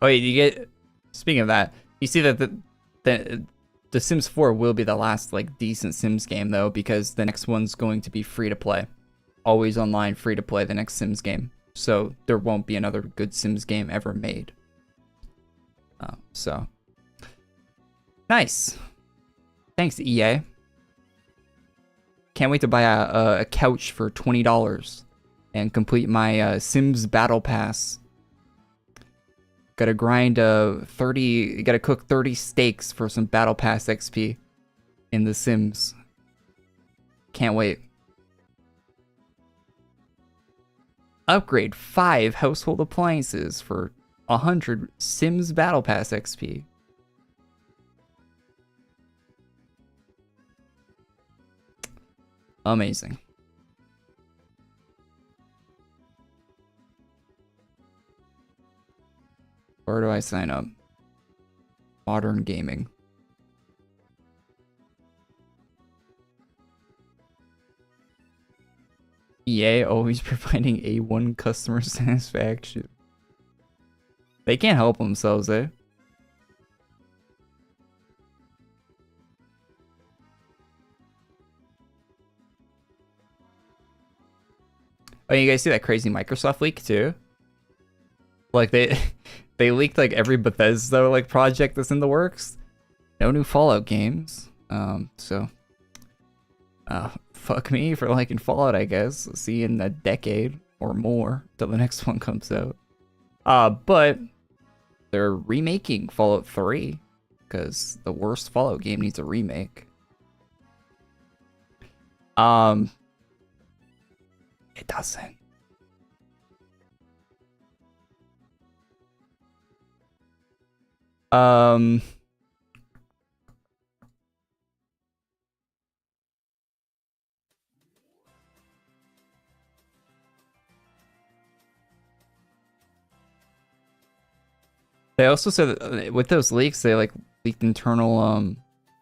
Oh yeah, you get. Speaking of that, you see that the Sims 4 will be the last like decent Sims game though, because the next one's going to be free to play, always online, free to play. The next Sims game, so there won't be another good Sims game ever made. So nice. Thanks, EA. Can't wait to buy a couch for $20 and complete my Sims Battle Pass. Gotta grind 30, gotta cook 30 steaks for some Battle Pass XP in The Sims. Can't wait. Upgrade 5 household appliances for 100 Sims Battle Pass XP. Amazing. Where do I sign up? Modern gaming. EA always providing A1 customer satisfaction. They can't help themselves, eh? Oh, you guys see that crazy Microsoft leak too? Like they leaked like every Bethesda like project that's in the works. No new Fallout games. Fuck me for liking Fallout, I guess. See you in a decade or more till the next one comes out. But they're remaking Fallout 3 because the worst Fallout game needs a remake. It doesn't. They also said that with those leaks, they like leaked internal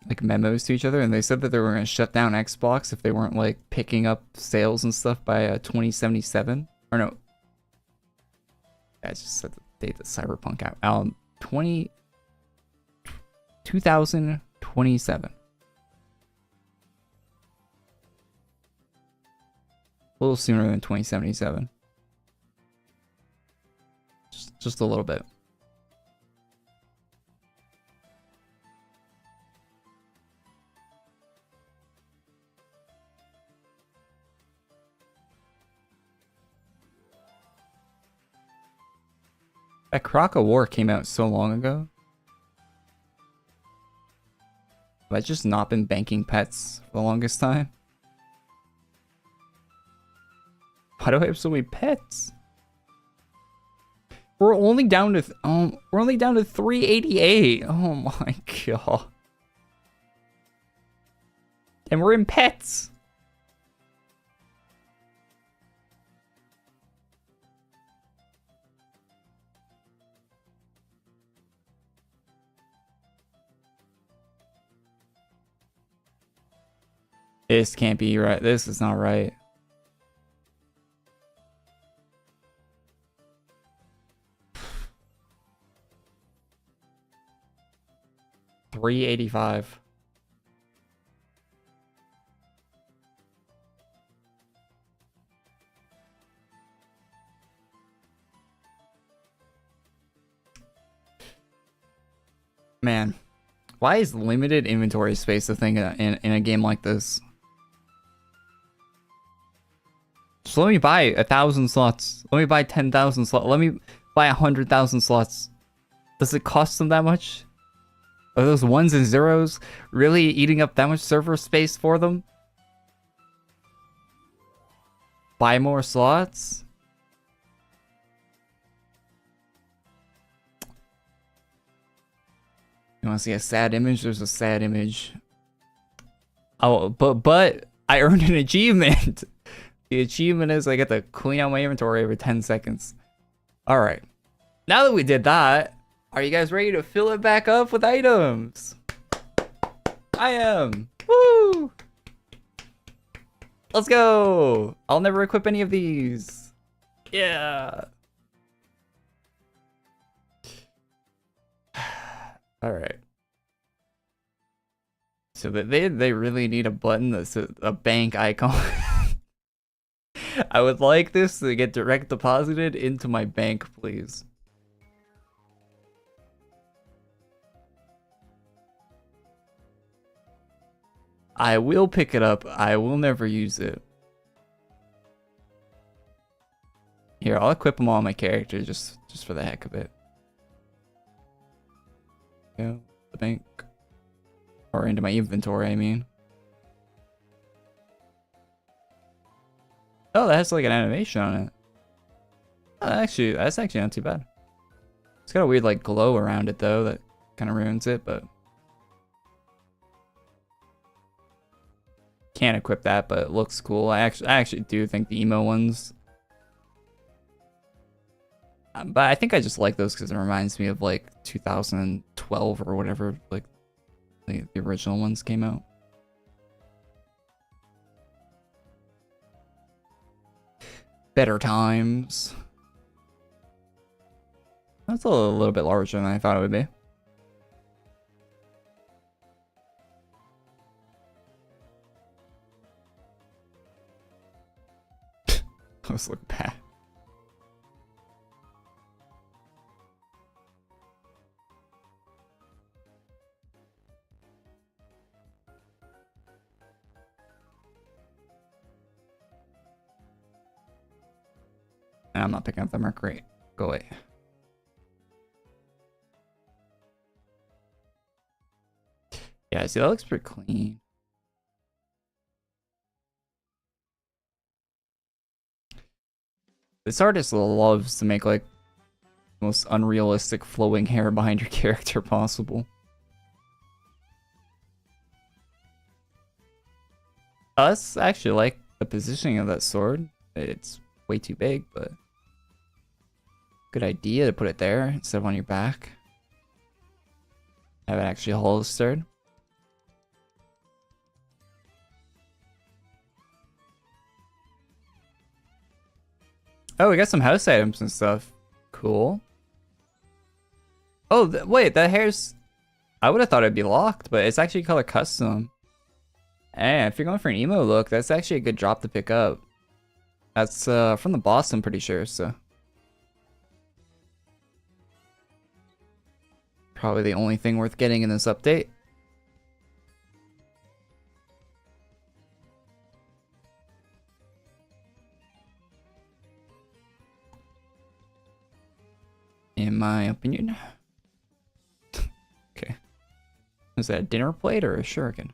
like memos to each other, and they said that they were going to shut down Xbox if they weren't like picking up sales and stuff by 2077. Or no, I just said the date that Cyberpunk out. 2027. A little sooner than 2077. Just a little bit. That Croc of War came out so long ago. Have I just not been banking pets for the longest time? Why do I have so many pets? We're only down to 388. Oh my god. And we're in pets. This can't be right. This is not right. $385. Man, why is limited inventory space a thing in a game like this? Just let me buy 1,000 slots. Let me buy 10,000 slots. Let me buy 100,000 slots. Does it cost them that much? Are those ones and zeros really eating up that much server space for them? Buy more slots? You want to see a sad image? There's a sad image. Oh, but I earned an achievement. The achievement is I get to clean out my inventory every 10 seconds. All right. Now that we did that, are you guys ready to fill it back up with items? I am. Woo! Let's go. I'll never equip any of these. Yeah. All right. So they really need a button that's a bank icon. I would like this to get direct deposited into my bank, please. I will pick it up. I will never use it. Here, I'll equip them all on my character just for the heck of it. Yeah, the bank. Or into my inventory, I mean. Oh, that has like an animation on it. Oh, that's actually not too bad. It's got a weird like glow around it though that kind of ruins it, but can't equip that, but it looks cool. I actually do think the emo ones. But I think I just like those because it reminds me of like 2012 or whatever, like the original ones came out. Better times. That's a little bit larger than I thought it would be. Those look bad. I'm not picking up the mercury. Go away. Yeah, see, that looks pretty clean. This artist loves to make like the most unrealistic flowing hair behind your character possible. Us actually like the positioning of that sword. It's way too big, but good idea to put it there instead of on your back. Have it actually holstered. Oh, we got some house items and stuff. Cool. Oh, wait, that hair's... I would have thought it'd be locked, but it's actually color custom. And if you're going for an emo look, that's actually a good drop to pick up. That's from the boss, I'm pretty sure, so. Probably the only thing worth getting in this update. In opinion. Okay. Is that a dinner plate or a shuriken?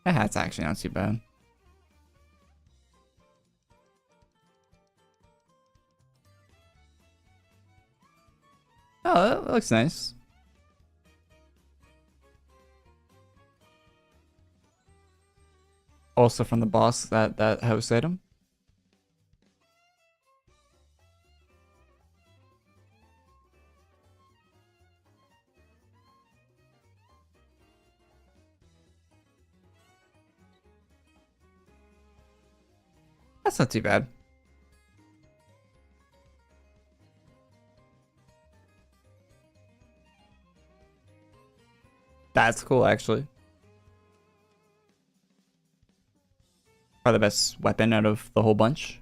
That hat's actually not too bad. Oh, that looks nice. Also from the boss, that house item. That's not too bad. That's cool, actually. Probably the best weapon out of the whole bunch.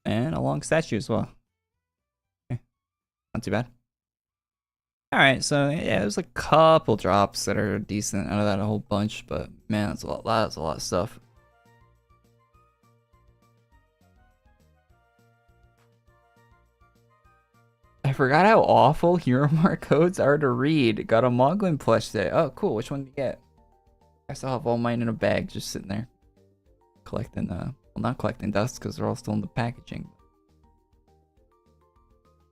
And a long statue as well. Okay. Not too bad. Alright, so yeah, there's a couple drops that are decent out of that whole bunch, but man, that's a lot of stuff. I forgot how awful hero mark codes are to read. Got a Moglin plush today. Oh, cool. Which one did you get? I still have all mine in a bag just sitting there. Collecting, well, not collecting dust because they're all still in the packaging.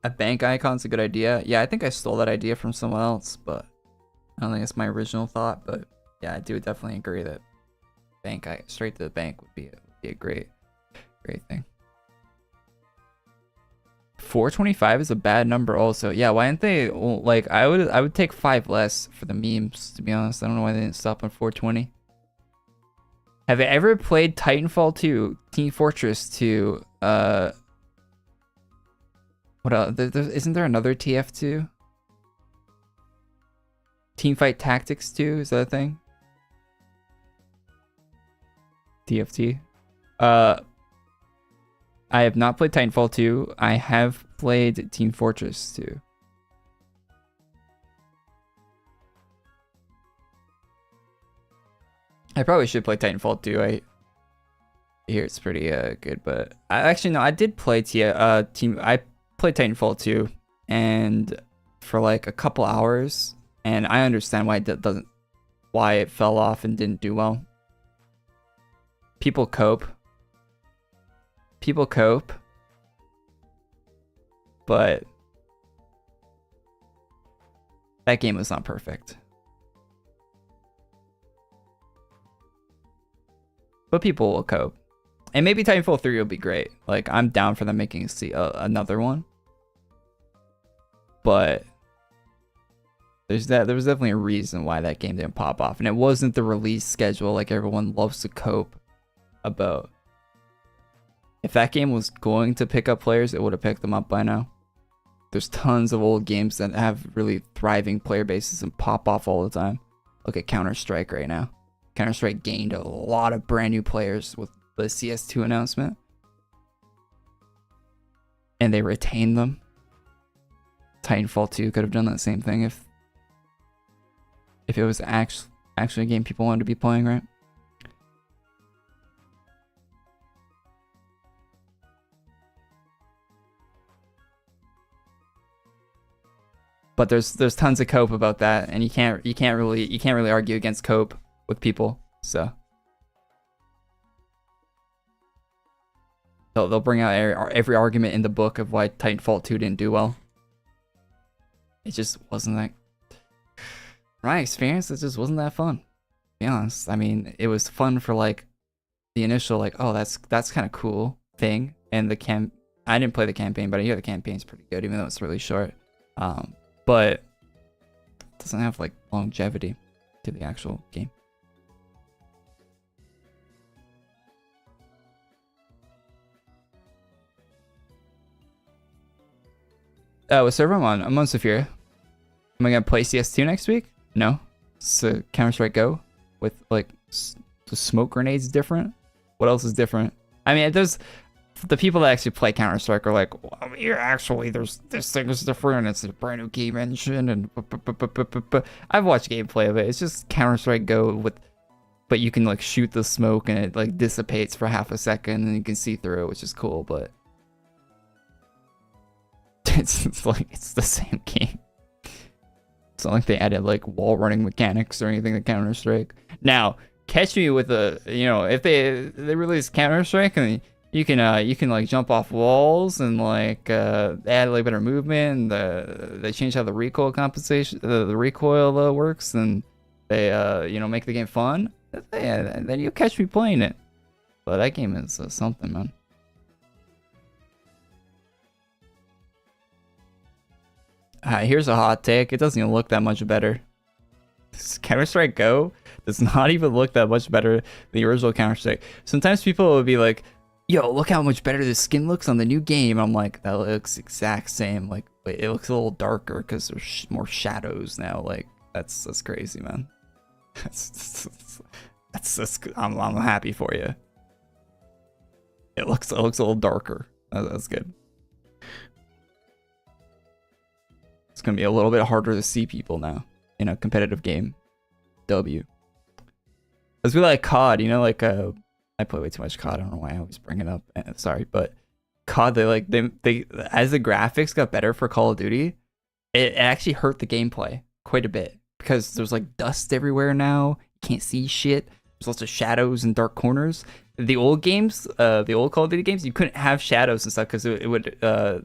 A bank icon's a good idea. Yeah, I think I stole that idea from someone else, but I don't think it's my original thought. But yeah, I do definitely agree that straight to the bank would be a great thing. 425 is a bad number also. Yeah, why didn't they, like, I would take 5 less for the memes, to be honest. I don't know why they didn't stop on 420. Have you ever played Titanfall 2, Team Fortress 2, what else? Isn't there another TF2? Teamfight Tactics 2, is that a thing? TFT? I have not played Titanfall 2. I have played Team Fortress 2. I probably should play Titanfall 2. I hear it's pretty good, but I did play I played Titanfall 2 and for like a couple hours, and I understand why it fell off and didn't do well. People cope, but that game was not perfect. But people will cope. And maybe Titanfall 3 will be great. Like, I'm down for them making another one. But there was definitely a reason why that game didn't pop off. And it wasn't the release schedule like everyone loves to cope about. If that game was going to pick up players, it would have picked them up by now. There's tons of old games that have really thriving player bases and pop off all the time. Look at Counter-Strike right now. Counter-Strike gained a lot of brand new players with the CS2 announcement. And they retained them. Titanfall 2 could have done that same thing if it was actually a game people wanted to be playing, right? But there's tons of cope about that, and you can't really argue against cope with people. So they'll bring out every argument in the book of why Titanfall 2 didn't do well. It just wasn't that. From my experience, it just wasn't that fun. To be honest, I mean, it was fun for like the initial like, oh, that's kind of cool thing, and I didn't play the campaign, but I hear the campaign's pretty good, even though it's really short. But it doesn't have like longevity to the actual game. What server I'm on? I'm on Saphira. Am I gonna play CS2 next week? No. So Counter-Strike Go with like the smoke grenades different. What else is different? I mean, the people that actually play Counter-Strike are like, well, you're actually, this thing is different, it's a brand new game engine, and I've watched gameplay of it. It's just Counter-Strike Go with, but you can like shoot the smoke and it like dissipates for half a second and you can see through it, which is cool, but it's like, it's the same game. It's not like they added like wall running mechanics or anything to Counter-Strike. Now, catch me with a, you know, if they release Counter-Strike and you can like jump off walls and like add like better movement, and they change how the recoil compensation, the recoil works, and they you know, make the game fun. Yeah, then you catch me playing it. But that game is something, man. Here's a hot take. It doesn't even look that much better. Counter-Strike Go does not even look that much better than the original Counter-Strike. Sometimes people will be like, yo, look how much better the skin looks on the new game. I'm like, that looks exact same. Like, wait, it looks a little darker because there's more shadows now. Like, that's crazy, man. I'm happy for you. It looks a little darker. That's good. It's gonna be a little bit harder to see people now in a competitive game. W. As we like COD, you know, like I play way too much COD. I don't know why I always bring it up. Sorry, but COD, they as the graphics got better for Call of Duty, it actually hurt the gameplay quite a bit because there's like dust everywhere now. You can't see shit. There's lots of shadows and dark corners. The old games, the old Call of Duty games, you couldn't have shadows and stuff because it would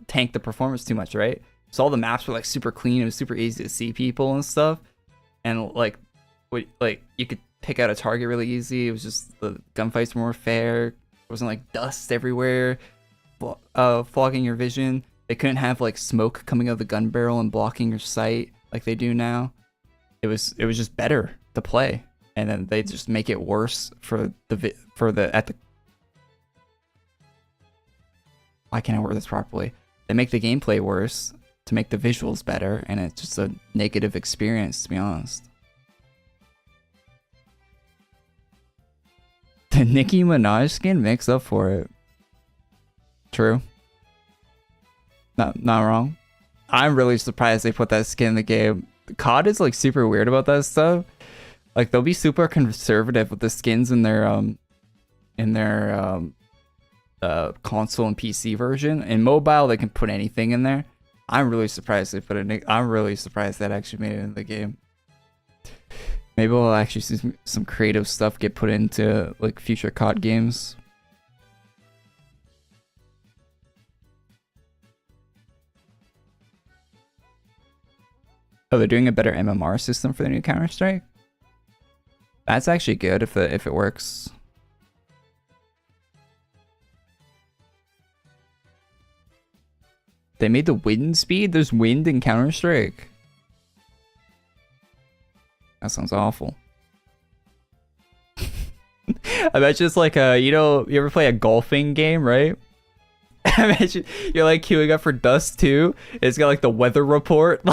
tank the performance too much, right? So all the maps were like super clean. It was super easy to see people and stuff, and like you could pick out a target really easy. It was just the gunfights were more fair. There wasn't like dust everywhere, fogging your vision. They couldn't have like smoke coming out of the gun barrel and blocking your sight like they do now. It was just better to play, and then they just make it worse for the why can't I word this properly? They make the gameplay worse to make the visuals better, and it's just a negative experience, to be honest. The Nicki Minaj skin makes up for it. True. Not wrong. I'm really surprised they put that skin in the game. COD is like super weird about that stuff. Like they'll be super conservative with the skins in their console and PC version. In mobile, they can put anything in there. I'm really surprised they put it. I'm really surprised that actually made it in the game. Maybe we'll actually see some creative stuff get put into like future COD games. Oh, they're doing a better MMR system for the new Counter-Strike? That's actually good if it works. They made the wind speed? There's wind in Counter-Strike. That sounds awful. I bet it's like you know, you ever play a golfing game, right? I imagine you're like queuing up for Dust 2. It's got like the weather report.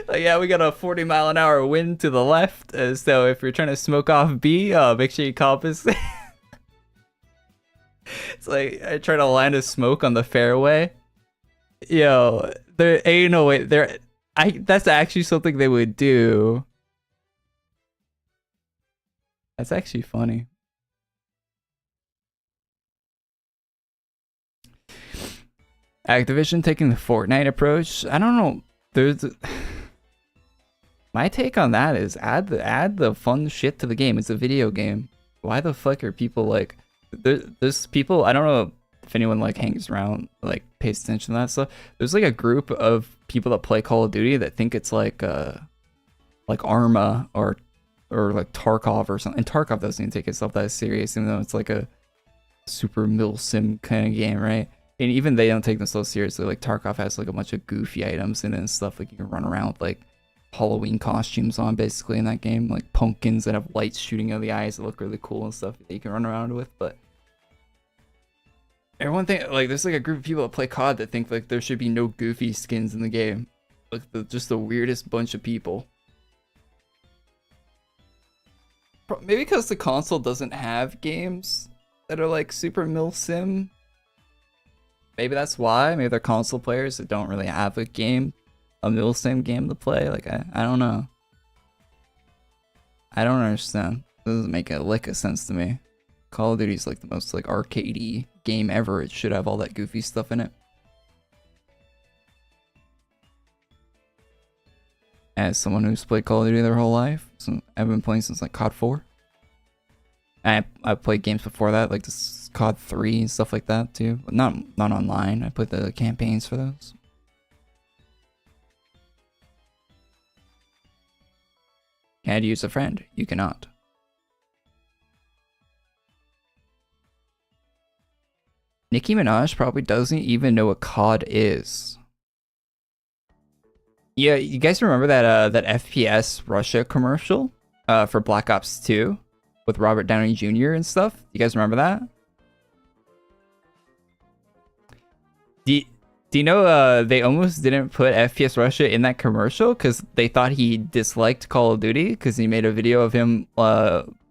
Like, yeah, we got a 40-mile-an-hour wind to the left. So if you're trying to smoke off B, make sure you compensate. It's like I try to land a smoke on the fairway. Yo, there ain't no way. That's actually something they would do. That's actually funny. Activision taking the Fortnite approach. I don't know. My take on that is add the fun shit to the game. It's a video game. Why the fuck are people like? There's people. I don't know if anyone like hangs around, like pays attention to that stuff. There's like a group of people that play Call of Duty that think it's like Arma or like Tarkov or something. And Tarkov doesn't even take itself that serious, even though it's like a super milsim kind of game, right? And even they don't take themselves seriously. Like Tarkov has like a bunch of goofy items in it and stuff. Like you can run around with like Halloween costumes on basically in that game, like pumpkins that have lights shooting out of the eyes that look really cool and stuff that you can run around with. But everyone think like there's like a group of people that play COD that think like there should be no goofy skins in the game. Like just the weirdest bunch of people. Maybe because the console doesn't have games that are like super milsim. Maybe that's why. Maybe they're console players that don't really have a milsim game to play. Like I don't know. I don't understand. It doesn't make a lick of sense to me. Call of Duty's like the most like arcadey game ever. It should have all that goofy stuff in it. As someone who's played Call of Duty their whole life, so I've been playing since like COD 4. I played games before that, like this COD 3 and stuff like that too. But not online. I played the campaigns for those. Can you use a friend? You cannot. Nicki Minaj probably doesn't even know what COD is. Yeah, you guys remember that that FPS Russia commercial for Black Ops 2 with Robert Downey Jr. and stuff? You guys remember that? Do you know they almost didn't put FPS Russia in that commercial because they thought he disliked Call of Duty because he made a video of him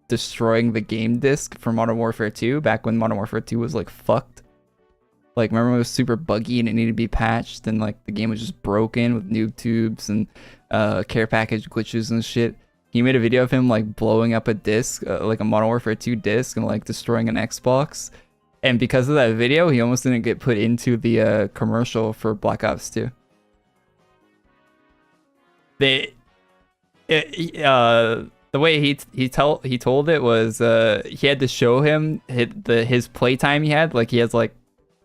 destroying the game disc for Modern Warfare 2 back when Modern Warfare 2 was like fucked. Like, remember when it was super buggy and it needed to be patched and like the game was just broken with noob tubes and care package glitches and shit? He made a video of him like blowing up a disc, like a Modern Warfare 2 disc, and like destroying an Xbox. And because of that video, he almost didn't get put into the commercial for Black Ops 2. The way he told it was he had to show him his playtime he had. Like he has like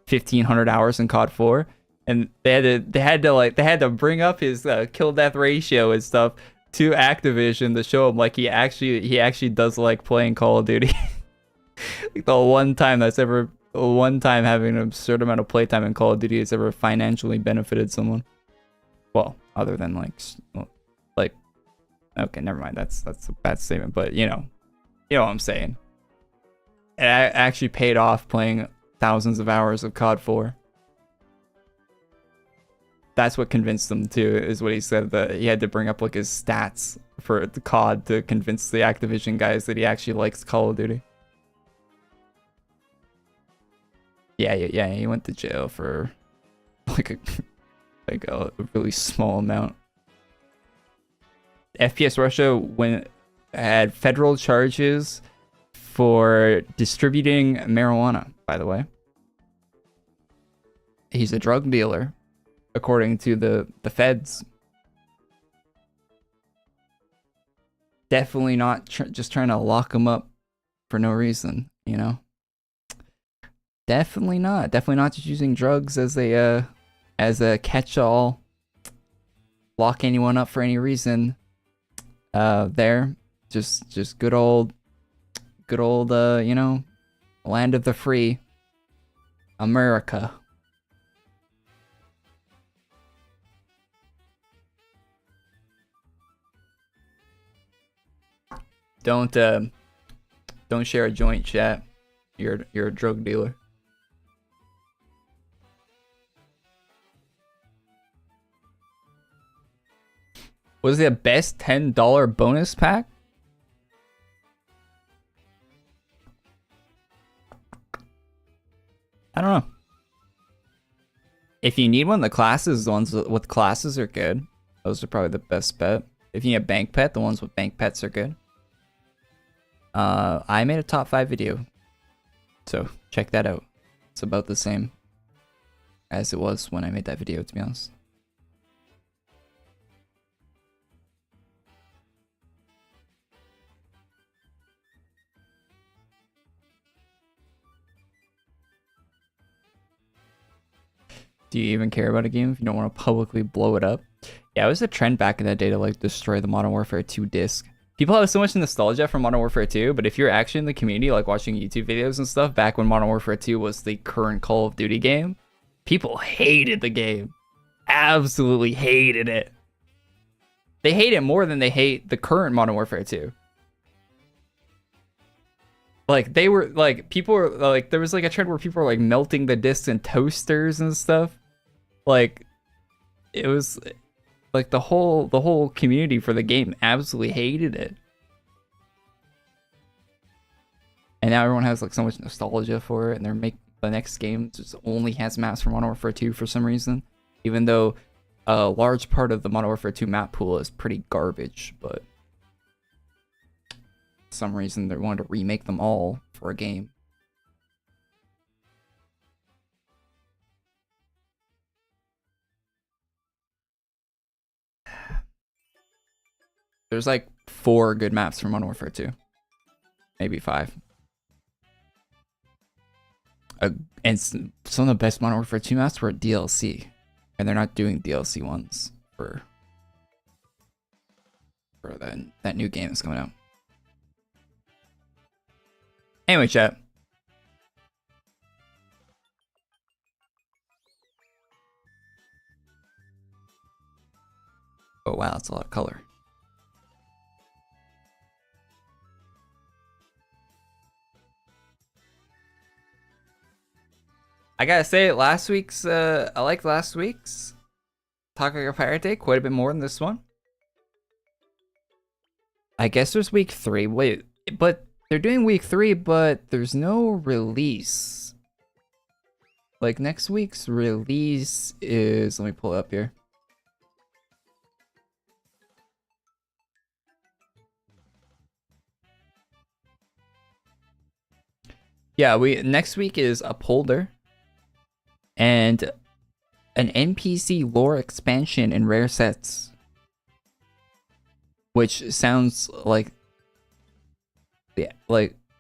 1,500 hours in COD 4, and they had to bring up his kill death ratio and stuff to Activision to show him like he actually does like playing Call of Duty. Like the one time having an absurd amount of playtime in Call of Duty has ever financially benefited someone. Well, other than like okay, never mind. That's a bad statement, but you know what I'm saying. It actually paid off playing thousands of hours of COD 4. That's what convinced him too, is what he said, that he had to bring up like his stats for the COD to convince the Activision guys that he actually likes Call of Duty. Yeah, he went to jail for like a really small amount. FPS Russia had federal charges for distributing marijuana, by the way. He's a drug dealer, according to the feds. Definitely not just trying to lock him up for no reason, you know? Definitely not just using drugs as a catch-all, lock anyone up for any reason. There, just good old, you know, land of the free, America. Don't share a joint, chat. You're a drug dealer. Was it a best $10 bonus pack? I don't know. If you need one, the classes, the ones with classes are good. Those are probably the best bet. If you need a bank pet, the ones with bank pets are good. I made a top 5 video, so check that out. It's about the same as it was when I made that video, to be honest. Do you even care about a game if you don't want to publicly blow it up? Yeah, it was a trend back in that day to like destroy the Modern Warfare 2 disc. People have so much nostalgia for Modern Warfare 2, but if you're actually in the community, like watching YouTube videos and stuff, back when Modern Warfare 2 was the current Call of Duty game, people hated the game. Absolutely hated it. They hate it more than they hate the current Modern Warfare 2. Like, they were, like, people were, like, there was, like, a trend where people were, like, melting the discs in toasters and stuff. Like, it was, like, the whole community for the game absolutely hated it. and now everyone has like so much nostalgia for it, and they're making the next game just only has maps from Modern Warfare 2 for some reason, even though a large part of the Modern Warfare 2 map pool is pretty garbage, but for some reason they wanted to remake them all for a game. There's like 4 good maps from Modern Warfare 2. Maybe 5. And some of the best Modern Warfare 2 maps were DLC. And they're not doing DLC ones for that new game that's coming out. Anyway, chat. Oh wow, that's a lot of color. I gotta say, last week's, I liked last week's Talk Like a Pirate Day quite a bit more than this one. I guess there's week 3. Wait, but they're doing week 3, but there's no release. Like, next week's release is, let me pull it up here. Yeah, next week is Upholder. And an NPC lore expansion in rare sets, which sounds like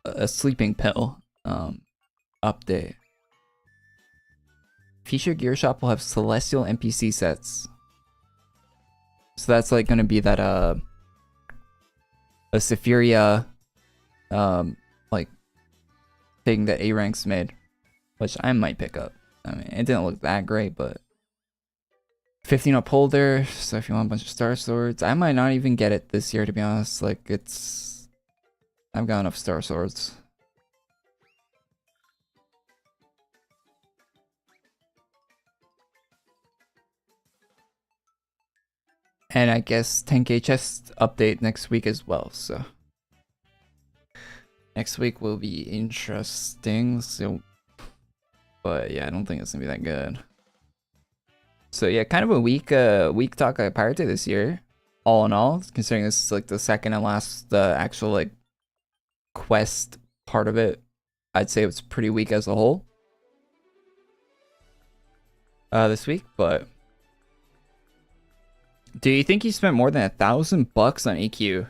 a sleeping pill update. Future Gear Shop will have celestial NPC sets, so that's like gonna be that a Sephiria like thing that A ranks made, which I might pick up. I mean, it didn't look that great, but 15 Upholder, so if you want a bunch of Star Swords, I might not even get it this year, to be honest. Like, I've got enough Star Swords. And I guess 10k chest update next week as well, so next week will be interesting, so. But yeah, I don't think it's gonna be that good. So yeah, kind of a weak Talk Like a Pirate Day this year, all in all, considering this is like the second and last actual like quest part of it. I'd say it was pretty weak as a whole this week. But do you think you spent more than $1,000 on AQ?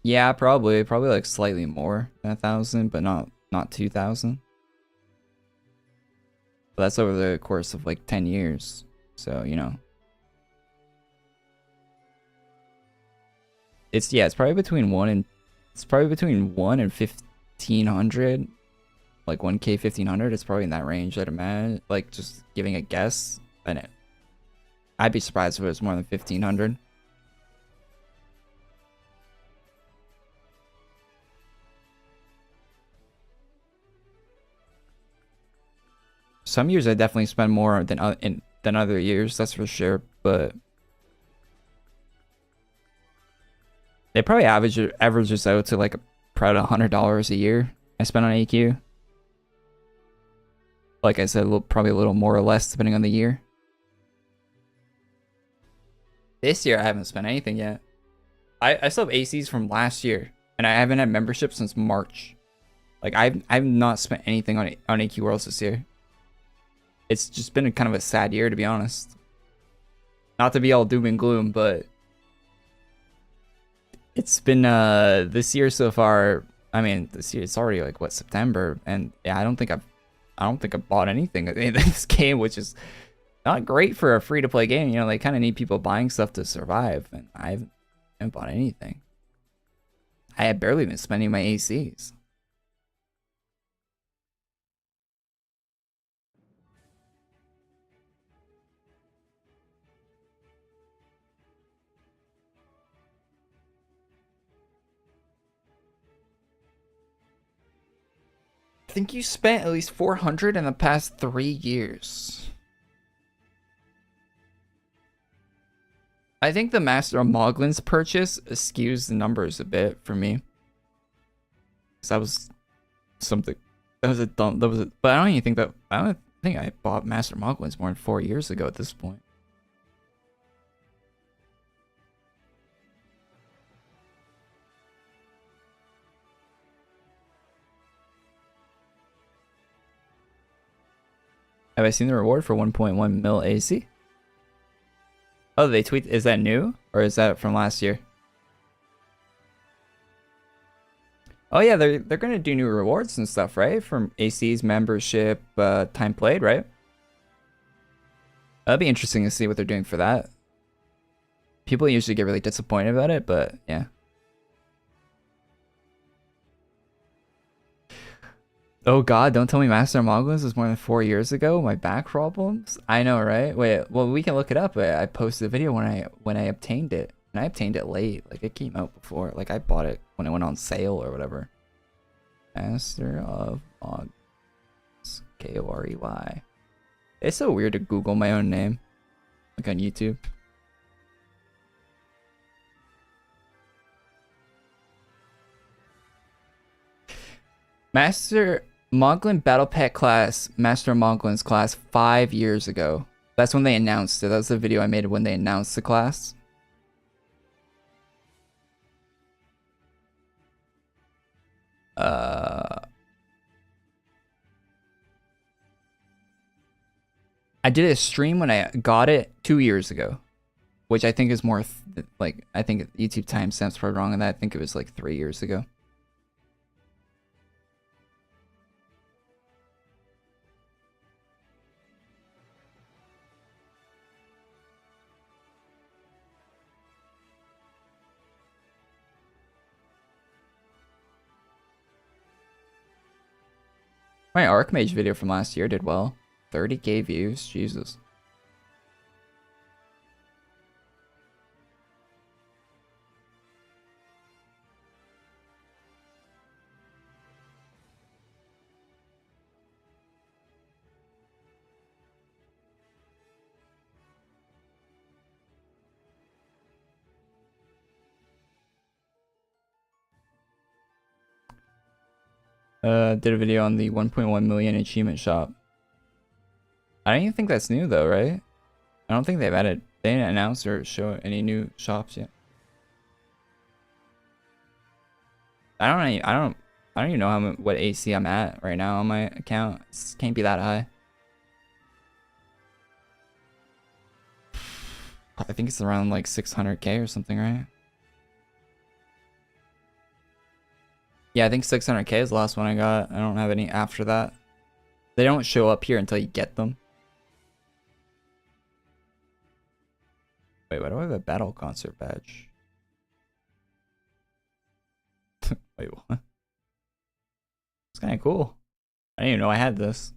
Yeah, probably like slightly more than 1,000, but not 2,000. But that's over the course of like 10 years, so you know. It's probably between 1 and 1,500, like 1K 1,500. It's probably in that range, I'd imagine. Like just giving a guess, and I'd be surprised if it was more than 1,500. Some years I definitely spend more than other years, that's for sure. But it probably averages out to like probably $100 a year I spend on AQ. Like I said, probably a little more or less depending on the year. This year I haven't spent anything yet. I still have ACs from last year, and I haven't had membership since March. Like I've not spent anything on AQ Worlds this year. It's just been kind of a sad year, to be honest. Not to be all doom and gloom, but it's been this year so far. I mean, this year it's already like what, September, and yeah, I don't think I've bought anything in this game, which is not great for a free to play game. You know, they kind of need people buying stuff to survive, and I haven't bought anything. I have barely been spending my ACs. I think you spent at least 400 in the past 3 years. I think the Master of Moglin's purchase skews the numbers a bit for me. Cause that was something but I don't even think that I don't think I bought Master of Moglin's more than 4 years ago at this point. Have I seen the reward for 1.1 mil AC? Oh, they tweet. Is that new or is that from last year? Oh yeah, they're gonna do new rewards and stuff, right? From AC's membership, time played, right? That'd be interesting to see what they're doing for that. People usually get really disappointed about it, but yeah. Oh god, don't tell me Master of Moglins was more than 4 years ago. My back problems. I know, right? Wait, well we can look it up. I posted a video when I obtained it, and I obtained it late. Like it came out before. Like I bought it when it went on sale or whatever. Master of Moglins, Korey. It's so weird to Google my own name, like on YouTube. Master Moglin Battle Pet class, Master of Moglin's class 5 years ago. That's when they announced it. That was the video I made when they announced the class. I did a stream when I got it 2 years ago, which I think is more like, I think YouTube timestamp's probably wrong on that. I think it was like 3 years ago. My Archmage video from last year did well. 30k views, Jesus. Did a video on the 1.1 million achievement shop. I don't even think that's new though, right? I don't think they've added, they didn't announce or show any new shops yet. I don't even know what AC I'm at right now on my account. It can't be that high. I think it's around like 600k or something, right? Yeah, I think 600k is the last one I got. I don't have any after that. They don't show up here until you get them. Wait, why do I have a battle concert badge? Wait, what? It's kind of cool. I didn't even know I had this.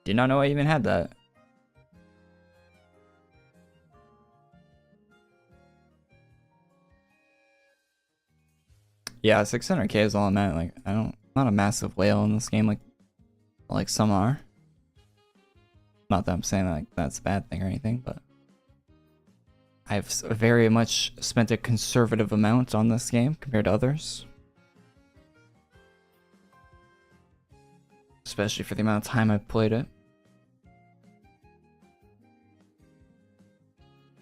Did not know I even had that. Yeah, 600k is all I'm at. Like, I'm not a massive whale in this game like some are. Not that I'm saying like that's a bad thing or anything, but I've very much spent a conservative amount on this game compared to others. Especially for the amount of time I've played it.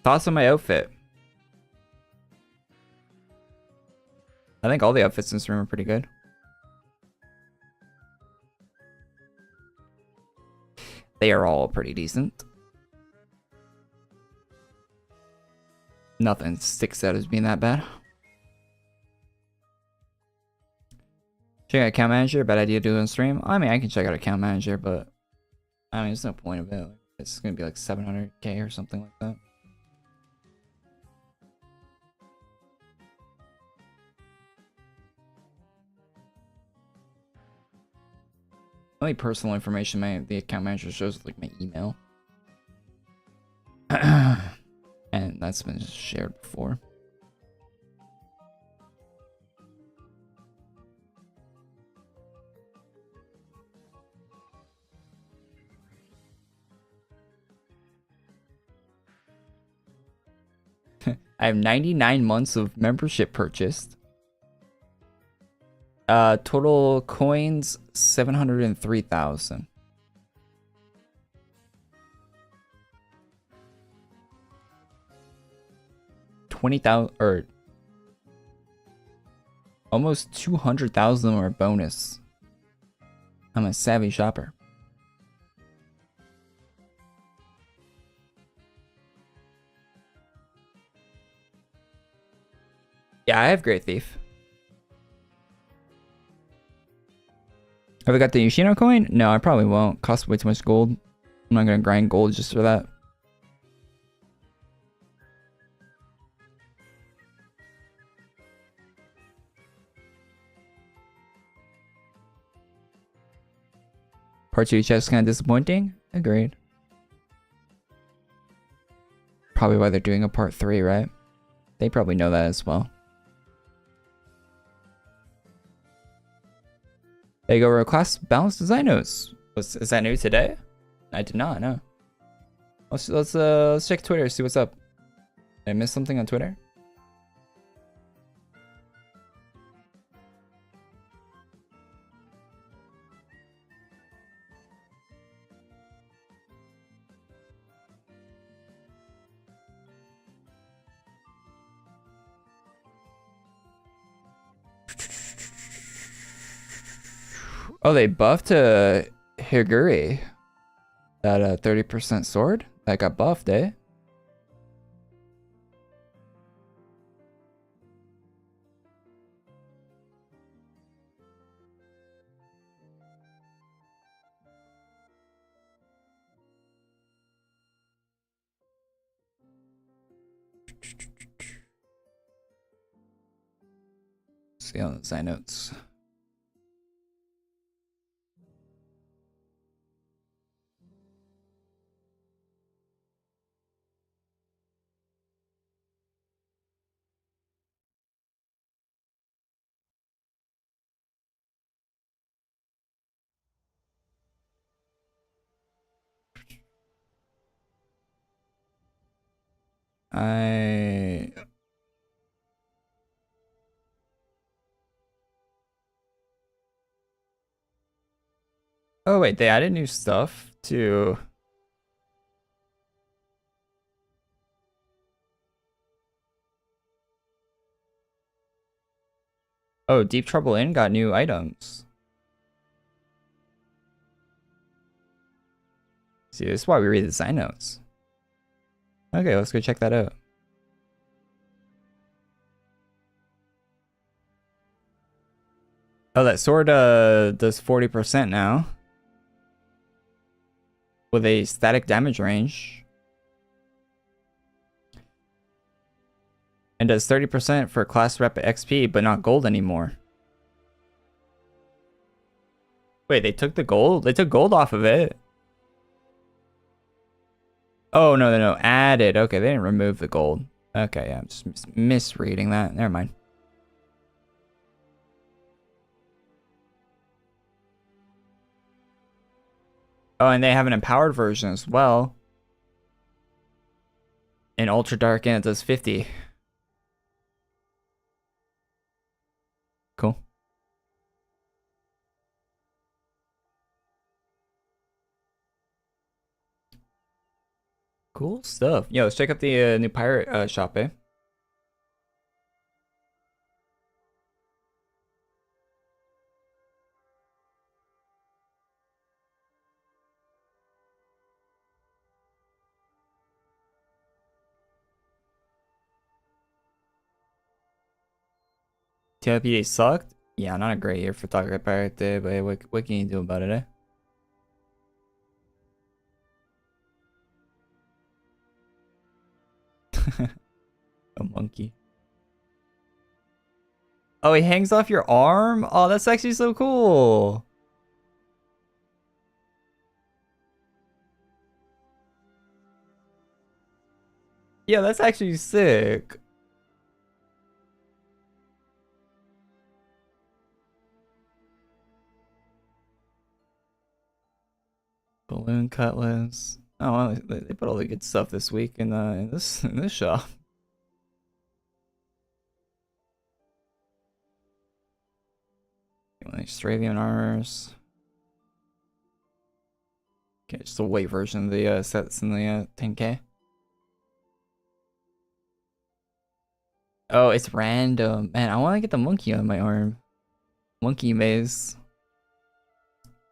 Thoughts on my outfit? I think all the outfits in this room are pretty good. They are all pretty decent. Nothing sticks out as being that bad. Check out account manager, bad idea to do on stream. I mean, I can check out account manager, but I mean, there's no point of it. It's gonna be like 700k or something like that. Only personal information the account manager shows, like my email. And that's been shared before. I have 99 months of membership purchased. Total coins 703,000. 20,000 or almost 200,000 are bonus. I'm a savvy shopper. Yeah, I have Great Thief. Have I got the Yoshino coin? No, I probably won't. Costs way too much gold. I'm not gonna grind gold just for that. Part 2 chest kind of disappointing. Agreed. Probably why they're doing a part 3, right? They probably know that as well. There you go, row class balanced design notes. Is that new today? I did not know. Let's check Twitter, see what's up. Did I miss something on Twitter? Oh, they buffed Higuri. That 30% sword? That got buffed, eh? See on the side notes. Oh wait, they added new stuff to... Oh, Deep Trouble Inn got new items. See, this is why we read the design notes. Okay, let's go check that out. Oh, that sword does 40% now. With a static damage range. And does 30% for class rep XP, but not gold anymore. Wait, they took the gold? They took gold off of it. Oh, no. Added. Okay, they didn't remove the gold. Okay, yeah, I'm just misreading that. Never mind. Oh, and they have an empowered version as well. In Ultra Dark, and it does 50. Cool. Cool stuff. Yo, let's check out the new pirate shop, eh? TLAPD sucked? Yeah, not a great year for Talk Pirate Day, but what can you do about it, eh? A monkey. Oh, he hangs off your arm? Oh, that's actually so cool. Yeah, that's actually sick. Balloon cutlass. Oh, well, they put all the good stuff this week in this shop. Australian armors. Okay, just a white version of the sets in the 10K. Oh, it's random. Man, I want to get the monkey on my arm. Monkey maze.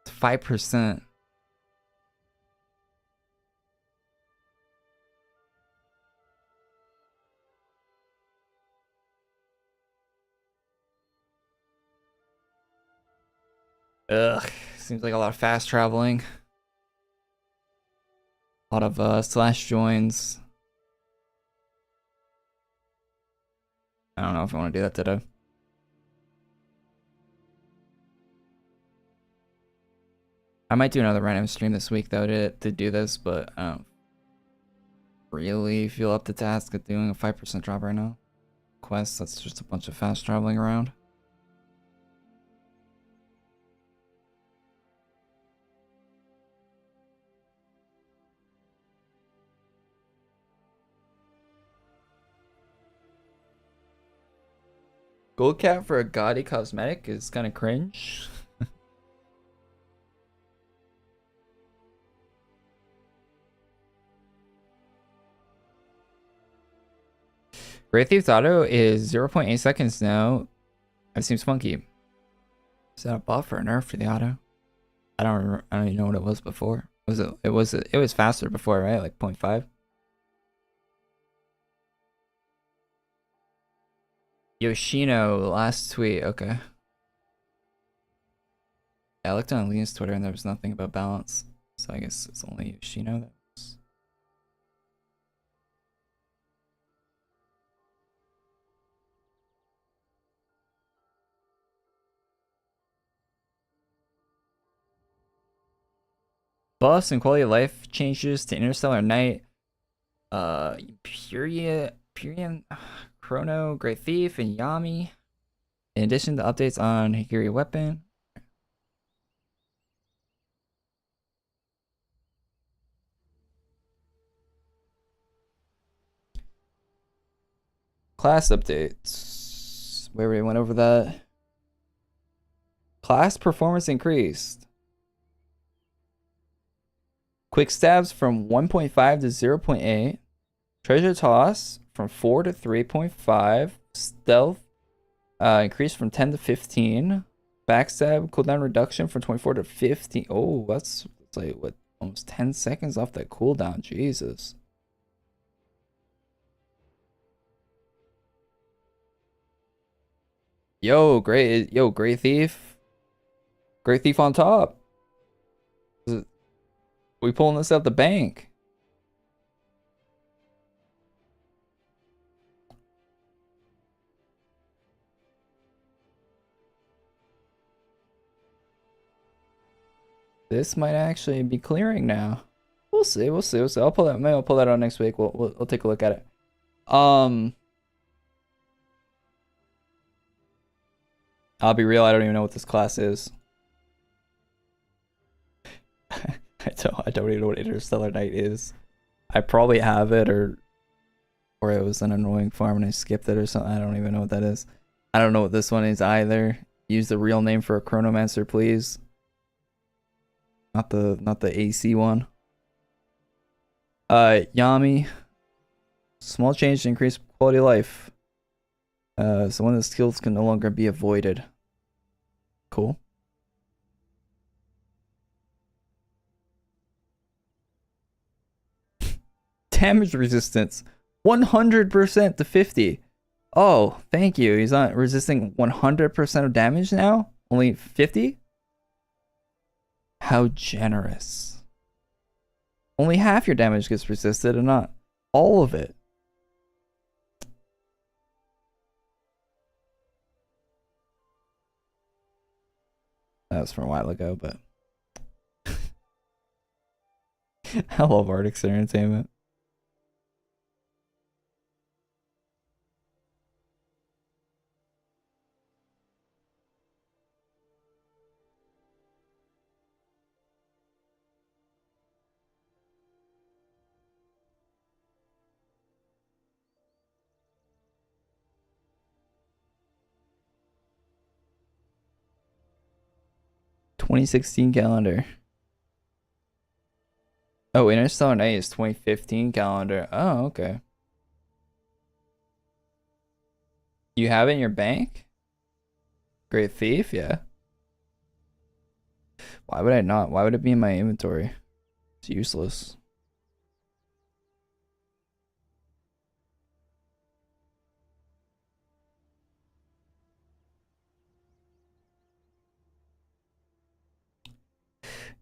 It's 5%. Ugh, seems like a lot of fast traveling. A lot of slash joins. I don't know if I want to do that today. I might do another random stream this week though to do this, but I don't really feel up to task of doing a 5% drop right now. Quest, that's just a bunch of fast traveling around. Gold cap for a gaudy cosmetic is kind of cringe. Great Thief's auto is 0.8 seconds now. That seems funky. Is that a buff or a nerf to the auto? I don't even know what it was before. It was faster before, right? Like 0.5. Yoshino, last tweet. Okay. I looked on Leon's Twitter and there was nothing about balance. So I guess it's only Yoshino that was. Buffs and quality of life changes to Interstellar Night. Purian, Chrono, Great Thief, and Yami. In addition to updates on Higiri Weapon. Class updates. We already went over that. Class performance increased. Quick stabs from 1.5 to 0.8. Treasure toss from 4 to 3.5. Stealth increased from 10 to 15. Backstab cooldown reduction from 24 to 15. Oh, that's like what, almost 10 seconds off that cooldown. Jesus. Great Thief. Great Thief on top. We pulling this out the bank. This might actually be clearing now. We'll see. I'll pull that. Maybe I'll pull that out next week. We'll take a look at it. I'll be real. I don't even know what this class is. I don't even know what Interstellar Night is. I probably have it, or it was an annoying farm and I skipped it or something. I don't even know what that is. I don't know what this one is either. Use the real name for a Chronomancer, please. Not the AC one. Yami. Small change to increase quality of life. So one of the skills can no longer be avoided. Cool. Damage resistance 100% to 50. Oh, thank you. He's not resisting 100% of damage now? Only 50? How generous. Only half your damage gets resisted and not all of it. That was from a while ago, but I love Arctic's Entertainment. 2016 calendar. Oh, Interstellar Night is 2015 calendar. Oh, okay. You have it in your bank? Great Thief, yeah. Why would I not? Why would it be in my inventory? It's useless.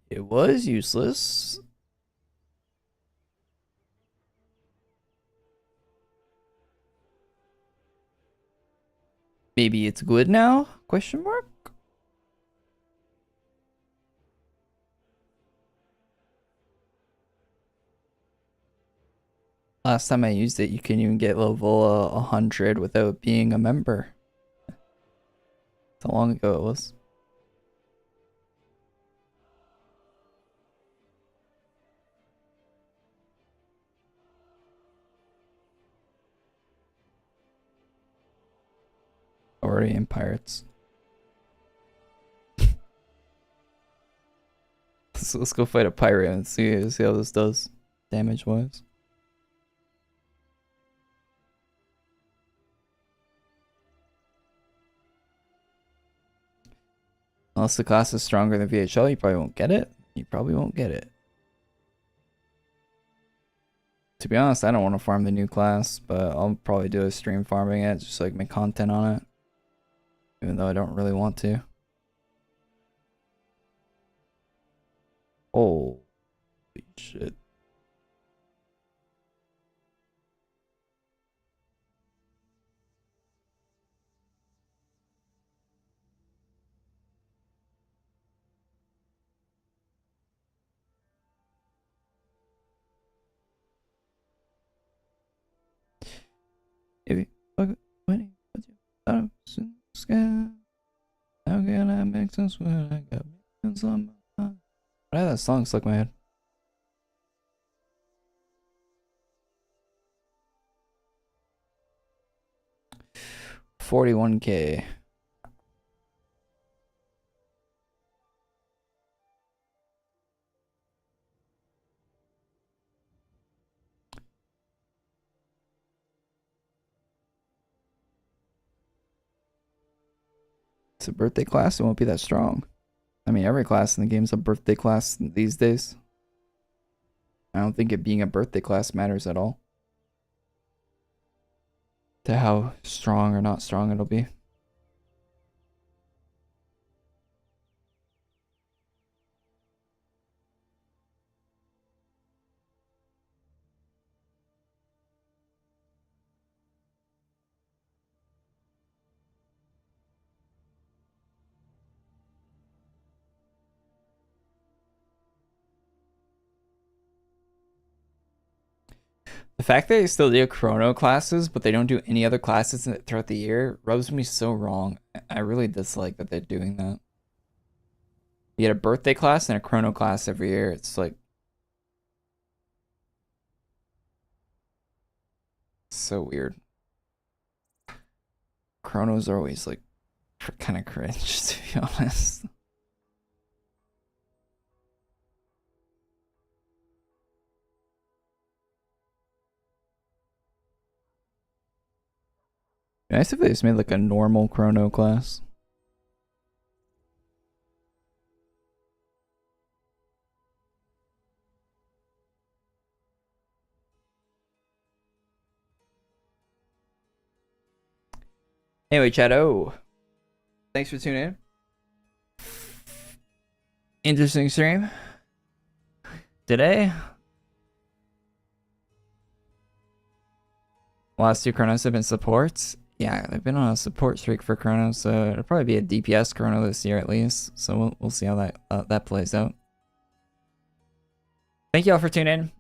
It was useless. Maybe it's good now? Question mark? Last time I used it, you can even get level 100 without being a member. That's how long ago it was. Already in Pirates. Let's go fight a pirate and see how this does damage wise. Unless the class is stronger than VHL, you probably won't get it. You probably won't get it. To be honest, I don't want to farm the new class, but I'll probably do a stream farming it, just like make content on it. Even though I don't really want to. Holy shit. If you fuck with me, but you thought I was in the sky. How can I make sense when I got millions on my mind? Why that song stuck in my head? $41K. It's a birthday class, it won't be that strong. I mean, every class in the game is a birthday class these days. I don't think it being a birthday class matters at all to how strong or not strong it'll be. The fact that they still do chrono classes, but they don't do any other classes throughout the year rubs me so wrong. I really dislike that they're doing that. You get a birthday class and a chrono class every year. It's like so weird. Chronos are always like kind of cringe, to be honest. Nice if they just made like a normal chrono class. Anyway, Chato, thanks for tuning in. Interesting stream today. Last two chronos have been supports. Yeah, they've been on a support streak for chronos, so it'll probably be a DPS chrono this year at least. So we'll see how that plays out. Thank you all for tuning in.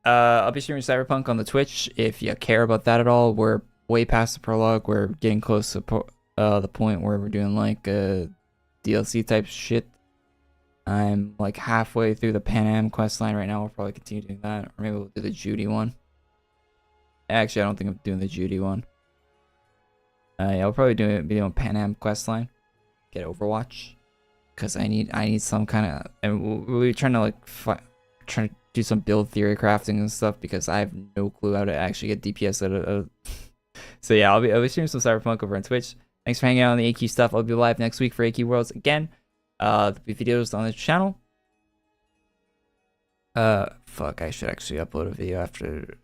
I'll be streaming Cyberpunk on the Twitch if you care about that at all. We're way past the prologue. We're getting close to the point where we're doing like DLC type shit. I'm like halfway through the Pan Am quest line right now. We'll probably continue doing that, or maybe we'll do the Judy one. Actually, I don't think I'm doing the Judy one. Yeah, I'll probably be doing Pan Am quest line. Get Overwatch. because I need some kind of, and we're trying to like trying to do some build theory crafting and stuff because I have no clue how to actually get DPS out of. So yeah, I'll be streaming some Cyberpunk over on Twitch. Thanks for hanging out on the AQ stuff. I'll be live next week for AQ Worlds again. There'll be videos on the channel. Fuck, I should actually upload a video after.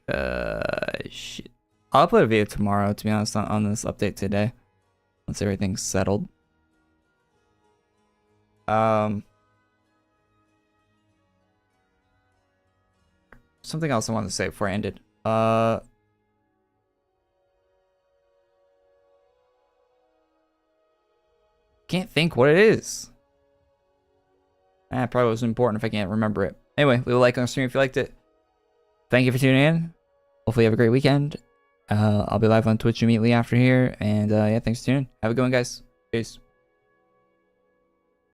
Shit. I'll upload a video tomorrow, to be honest, on this update today, once everything's settled. Something else I wanted to say before I ended. Can't think what it is. Probably wasn't important if I can't remember it. Anyway, leave a like on the stream if you liked it. Thank you for tuning in. Hopefully you have a great weekend. I'll be live on Twitch immediately after here. And yeah, thanks for tuning in. Have a good one, guys. Peace.